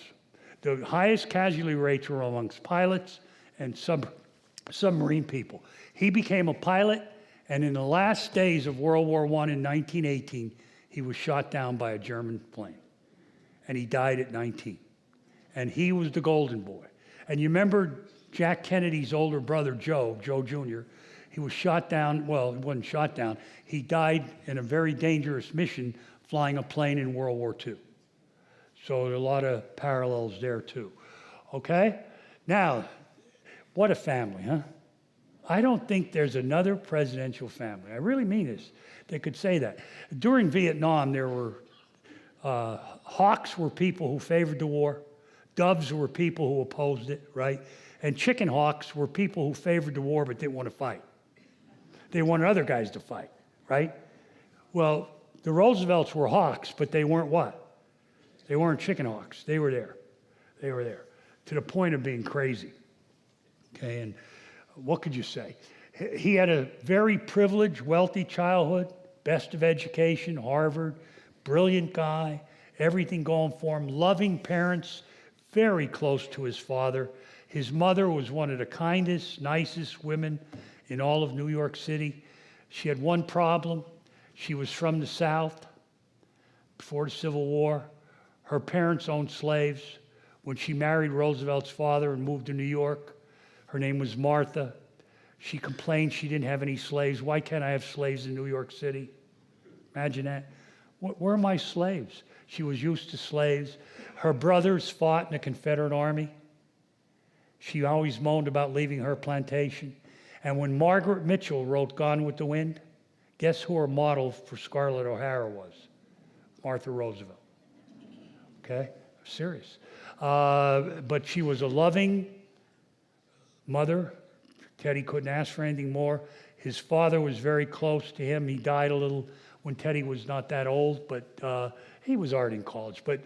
The highest casualty rates were amongst pilots and submarine people. He became a pilot, and in the last days of World War I in 1918, he was shot down by a German plane. And he died at 19. And he was the golden boy. And you remember Jack Kennedy's older brother, Joe Jr., he was shot down. Well, he wasn't shot down. He died in a very dangerous mission flying a plane in World War II. So there are a lot of parallels there too. Okay? Now, what a family, huh? I don't think there's another presidential family, I really mean this, that could say that. During Vietnam, there were hawks were people who favored the war, doves were people who opposed it, right? And chicken hawks were people who favored the war but didn't want to fight. They wanted other guys to fight, right? Well, the Roosevelts were hawks, but they weren't what? They weren't chicken hawks. They were there. They were there to the point of being crazy. Okay, and what could you say? He had a very privileged, wealthy childhood, best of education, Harvard, brilliant guy, everything going for him, loving parents, very close to his father. His mother was one of the kindest, nicest women in all of New York City. She had one problem. She was from the South before the Civil War. Her parents owned slaves. When she married Roosevelt's father and moved to New York, her name was Martha. She complained she didn't have any slaves. Why can't I have slaves in New York City? Imagine that. Where are my slaves? She was used to slaves. Her brothers fought in the Confederate Army. She always moaned about leaving her plantation. And when Margaret Mitchell wrote Gone with the Wind, guess who her model for Scarlett O'Hara was? Martha Roosevelt. Okay? Serious. But she was a loving mother. Teddy couldn't ask for anything more. His father was very close to him. He died a little when Teddy was not that old, but he was already in college. But,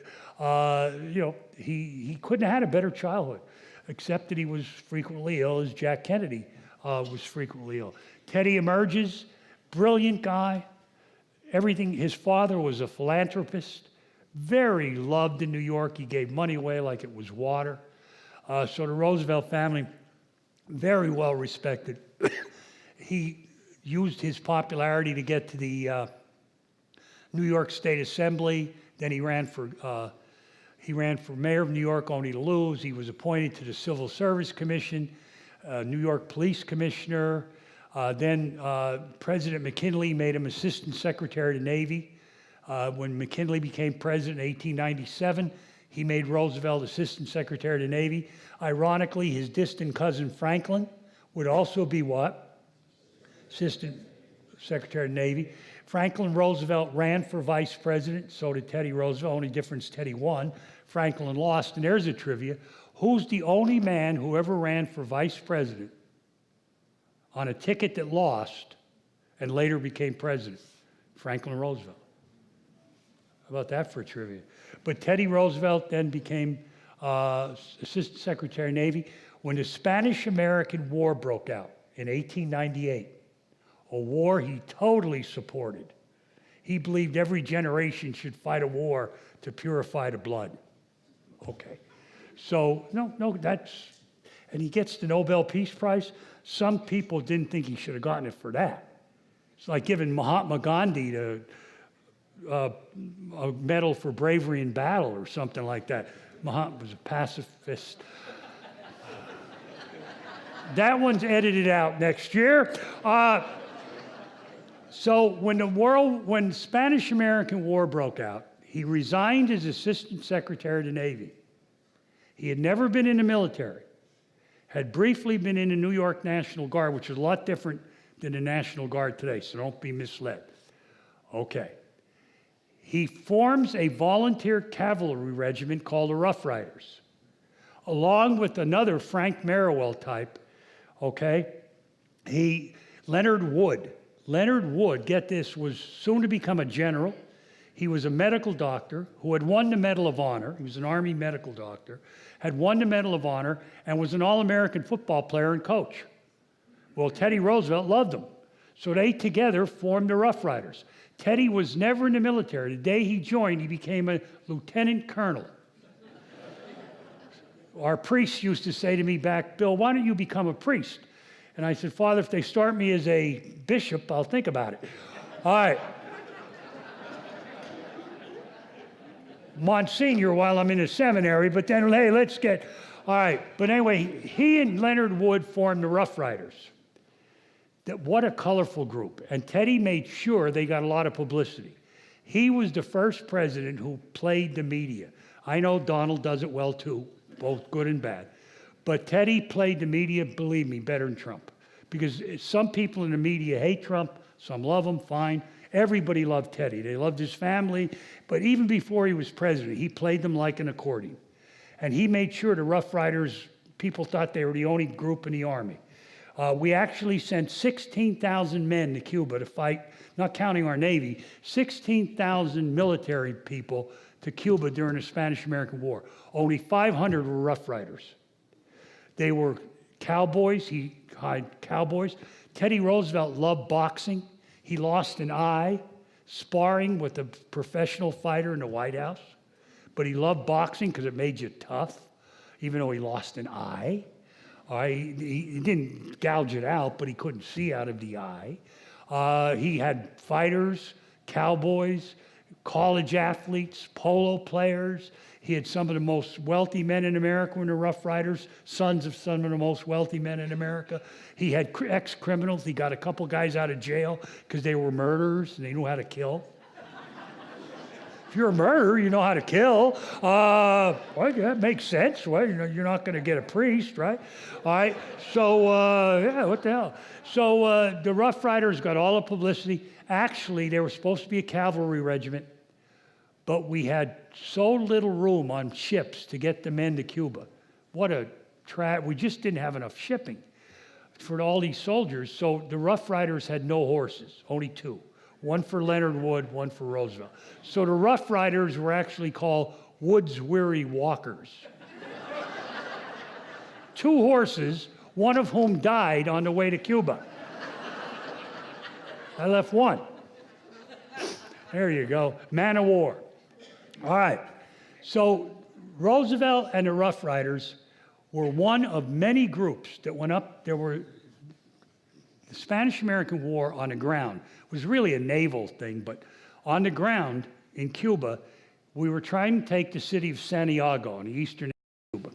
he couldn't have had a better childhood, except that he was frequently ill, as Jack Kennedy was frequently ill. Teddy emerges, brilliant guy. Everything. His father was a philanthropist, very loved in New York. He gave money away like it was water. So the Roosevelt family, very well respected. He used his popularity to get to the New York State Assembly. Then he ran for mayor of New York, only to lose. He was appointed to the Civil Service Commission, New York Police Commissioner. Then President McKinley made him Assistant Secretary of the Navy. When McKinley became president in 1897, he made Roosevelt Assistant Secretary of the Navy. Ironically, his distant cousin Franklin would also be what? Assistant Secretary of the Navy. Franklin Roosevelt ran for vice president, so did Teddy Roosevelt. Only difference, Teddy won. Franklin lost. And there's a trivia. Who's the only man who ever ran for vice president on a ticket that lost and later became president? Franklin Roosevelt. How about that for trivia? But Teddy Roosevelt then became Assistant Secretary of the Navy when the Spanish-American War broke out in 1898, a war he totally supported. He believed every generation should fight a war to purify the blood. Okay. So, no, and he gets the Nobel Peace Prize. Some people didn't think he should have gotten it for that. It's like giving Mahatma Gandhi a medal for bravery in battle or something like that. Mahatma was a pacifist. That one's edited out next year. So when the Spanish-American War broke out, he resigned as Assistant Secretary of the Navy. He had never been in the military, had briefly been in the New York National Guard, which is a lot different than the National Guard today, so don't be misled. Okay. He forms a volunteer cavalry regiment called the Rough Riders, along with another Frank Merriwell type, okay? Leonard Wood, get this, was soon to become a general. He was a medical doctor who had won the Medal of Honor. He was an Army medical doctor, had won the Medal of Honor, and was an All-American football player and coach. Well, Teddy Roosevelt loved him. So they together formed the Rough Riders. Teddy was never in the military. The day he joined, he became a lieutenant colonel. Our priest used to say to me back, Bill, why don't you become a priest? And I said, Father, if they start me as a bishop, I'll think about it. All right. Monsignor while I'm in the seminary, but then, hey, let's get, all right. But anyway, he and Leonard Wood formed the Rough Riders. What a colorful group. And Teddy made sure they got a lot of publicity. He was the first president who played the media. I know Donald does it well too, both good and bad. But Teddy played the media, believe me, better than Trump. Because some people in the media hate Trump, some love him, fine. Everybody loved Teddy. They loved his family. But even before he was president, he played them like an accordion. And he made sure the Rough Riders, people thought they were the only group in the Army. We actually sent 16,000 men to Cuba to fight, not counting our Navy, 16,000 military people to Cuba during the Spanish-American War. Only 500 were Rough Riders. They were cowboys. He hide cowboys. Teddy Roosevelt loved boxing. He lost an eye sparring with a professional fighter in the White House. But he loved boxing because it made you tough, even though he lost an eye. All right, he didn't gouge it out, but he couldn't see out of the eye. He had fighters, cowboys, college athletes, polo players. He had some of the most wealthy men in America when the Rough Riders, sons of some of the most wealthy men in America. He had ex-criminals. He got a couple guys out of jail because they were murderers and they knew how to kill. If you're a murderer, you know how to kill. Well, that makes sense. Well, you're not going to get a priest, right? All right. So, yeah, what the hell? So the Rough Riders got all the publicity. Actually, they were supposed to be a cavalry regiment, but we had so little room on ships to get the men to Cuba. We just didn't have enough shipping for all these soldiers. So the Rough Riders had no horses, only two. One for Leonard Wood, one for Roosevelt. So the Rough Riders were actually called Wood's Weary Walkers. 2 horses, one of whom died on the way to Cuba. I left one. There you go, man of war. All right, so Roosevelt and the Rough Riders were one of many groups that went up. There were the Spanish-American War on the ground was really a naval thing, but on the ground in Cuba, we were trying to take the city of Santiago in the eastern Cuba.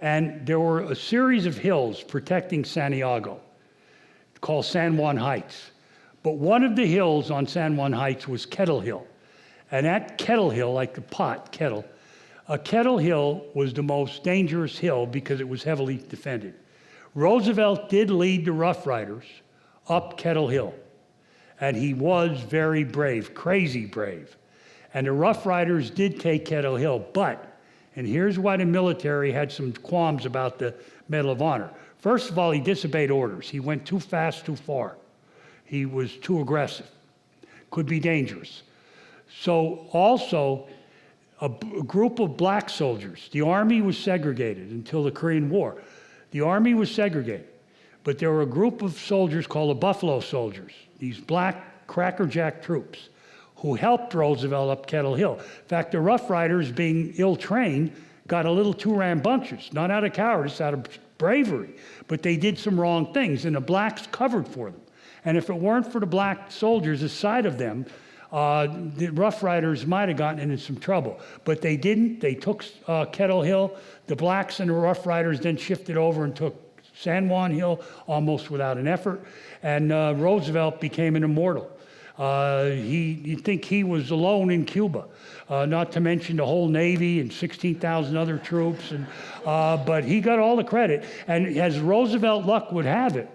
And there were a series of hills protecting Santiago called San Juan Heights. But one of the hills on San Juan Heights was Kettle Hill. And at Kettle Hill, like the pot, kettle, Kettle Hill was the most dangerous hill because it was heavily defended. Roosevelt did lead the Rough Riders up Kettle Hill. And he was very brave, crazy brave. And the Rough Riders did take Kettle Hill, but, and here's why the military had some qualms about the Medal of Honor. First of all, he disobeyed orders. He went too fast, too far. He was too aggressive. Could be dangerous. So also, a group of black soldiers, the Army was segregated until the Korean War. The Army was segregated, but there were a group of soldiers called the Buffalo Soldiers, these black crackerjack troops, who helped Roosevelt up Kettle Hill. In fact, the Rough Riders, being ill-trained, got a little too rambunctious, not out of cowardice, out of bravery, but they did some wrong things, and the blacks covered for them. And if it weren't for the black soldiers aside of them, the Rough Riders might have gotten into some trouble. But they didn't. They took Kettle Hill. The blacks and the Rough Riders then shifted over and took San Juan Hill almost without an effort. And Roosevelt became an immortal. You'd think he was alone in Cuba, not to mention the whole Navy and 16,000 other troops. But he got all the credit. And as Roosevelt luck would have it,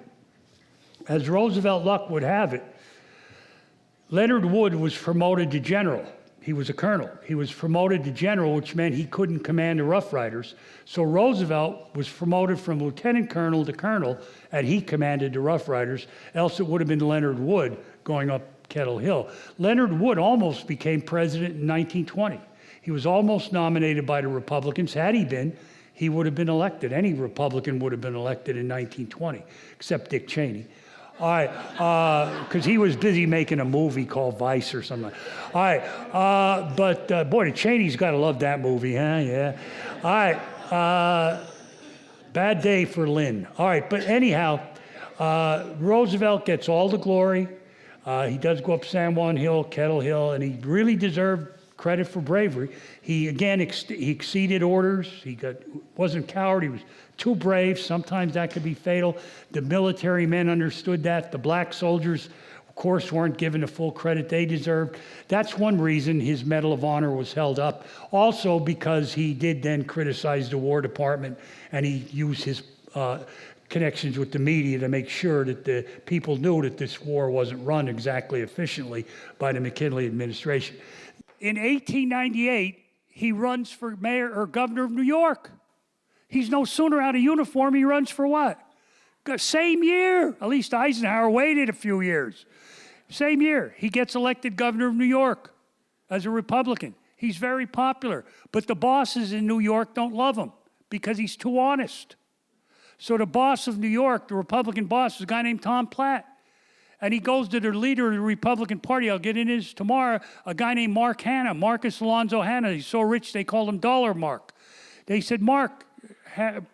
Leonard Wood was promoted to general. He was a colonel. He was promoted to general, which meant he couldn't command the Rough Riders. So Roosevelt was promoted from lieutenant colonel to colonel, and he commanded the Rough Riders, else it would have been Leonard Wood going up Kettle Hill. Leonard Wood almost became president in 1920. He was almost nominated by the Republicans. Had he been, he would have been elected. Any Republican would have been elected in 1920, except Dick Cheney. All right, because he was busy making a movie called Vice or something. All right, but boy, the Cheneys got to love that movie, huh? Yeah. All right, bad day for Lynn. All right, but anyhow, Roosevelt gets all the glory. He does go up San Juan Hill, Kettle Hill, and he really deserved credit for bravery. He, again, he exceeded orders. He wasn't a coward. He was too brave. Sometimes that could be fatal. The military men understood that. The black soldiers, of course, weren't given the full credit they deserved. That's one reason his Medal of Honor was held up. Also because he did then criticize the War Department, and he used his connections with the media to make sure that the people knew that this war wasn't run exactly efficiently by the McKinley administration. In 1898, he runs for mayor or governor of New York. He's no sooner out of uniform, he runs for what? Same year. At least Eisenhower waited a few years. Same year, he gets elected governor of New York as a Republican. He's very popular, but the bosses in New York don't love him because he's too honest. So the boss of New York, the Republican boss, is a guy named Tom Platt. And he goes to the leader of the Republican Party, I'll get into this tomorrow, a guy named Mark Hanna, Marcus Alonzo Hanna. He's so rich they called him Dollar Mark. They said, Mark,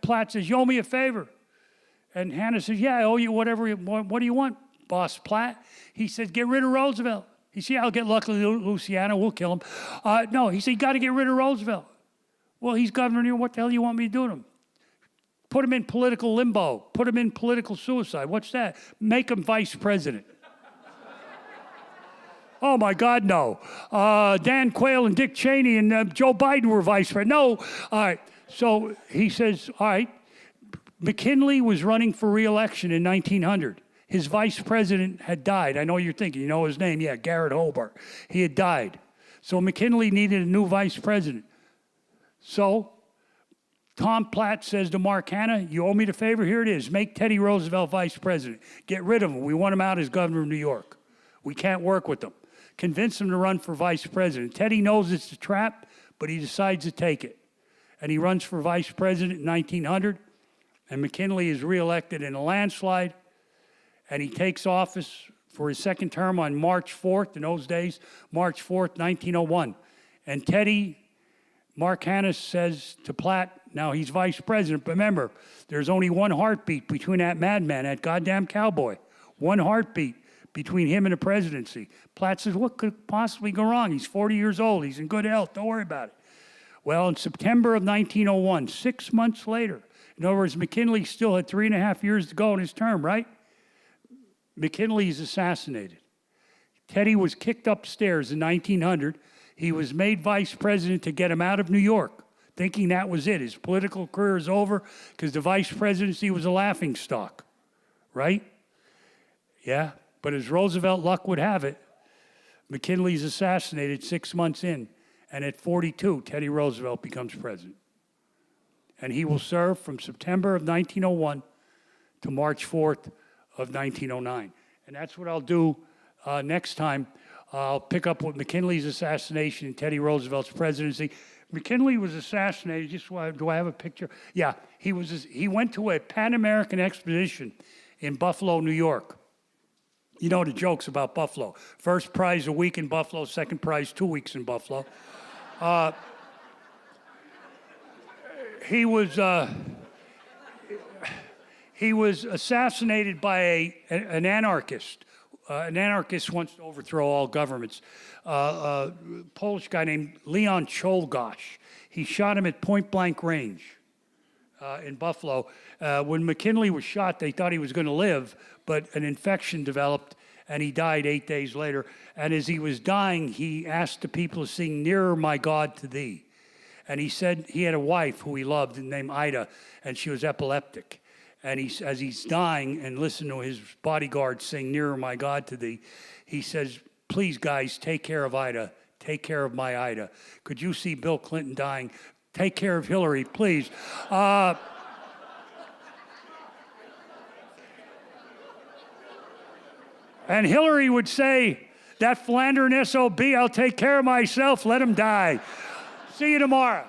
Platt says, you owe me a favor. And Hanna says, yeah, I owe you whatever you want. What do you want, Boss Platt? He said, get rid of Roosevelt. He said, yeah, I'll get lucky Luciano, we'll kill him. No, he said, you got to get rid of Roosevelt. Well, he's governor here. What the hell do you want me to do to him? Put him in political limbo. Put him in political suicide. What's that? Make him vice president. Oh, my God, no. Dan Quayle and Dick Cheney and Joe Biden were vice president. No. All right. So he says, all right, McKinley was running for re-election in 1900. His vice president had died. I know you're thinking, you know his name? Yeah, Garrett Hobart. He had died. So McKinley needed a new vice president. So Tom Platt says to Mark Hanna, you owe me the favor, here it is. Make Teddy Roosevelt vice president. Get rid of him. We want him out as governor of New York. We can't work with him. Convince him to run for vice president. Teddy knows it's a trap, but he decides to take it. And he runs for vice president in 1900, and McKinley is reelected in a landslide, and he takes office for his second term on March 4th, in those days, March 4th, 1901. And Mark Hanna says to Platt, now he's vice president, but remember, there's only one heartbeat between that madman, that goddamn cowboy. One heartbeat between him and the presidency. Platt says, what could possibly go wrong? He's 40 years old. He's in good health. Don't worry about it. Well, in September of 1901, 6 months later, in other words, McKinley still had 3.5 years to go in his term, right? McKinley is assassinated. Teddy was kicked upstairs in 1900. He was made vice president to get him out of New York, thinking that was it. His political career is over because the vice presidency was a laughingstock, right? Yeah, but as Roosevelt luck would have it, McKinley's assassinated 6 months in, and at 42, Teddy Roosevelt becomes president. And he will serve from September of 1901 to March 4th of 1909. And that's what I'll do next time. I'll pick up with McKinley's assassination and Teddy Roosevelt's presidency. McKinley was assassinated, do I have a picture? Yeah, he went to a Pan American expedition in Buffalo, New York. You know the jokes about Buffalo. First prize a week in Buffalo, second prize 2 weeks in Buffalo. He was assassinated by an anarchist. An anarchist wants to overthrow all governments. A Polish guy named Leon Czolgosz. He shot him at point-blank range in Buffalo. When McKinley was shot, they thought he was going to live, but an infection developed, and he died 8 days later. And as he was dying, he asked the people to sing "Nearer, My God, to Thee." And he said he had a wife who he loved named Ida, and she was epileptic. And as he's dying and listening to his bodyguard sing "Nearer, My God, to Thee," he says, please, guys, take care of Ida. Take care of my Ida. Could you see Bill Clinton dying? Take care of Hillary, please. And Hillary would say, that philandering SOB, I'll take care of myself, let him die. See you tomorrow.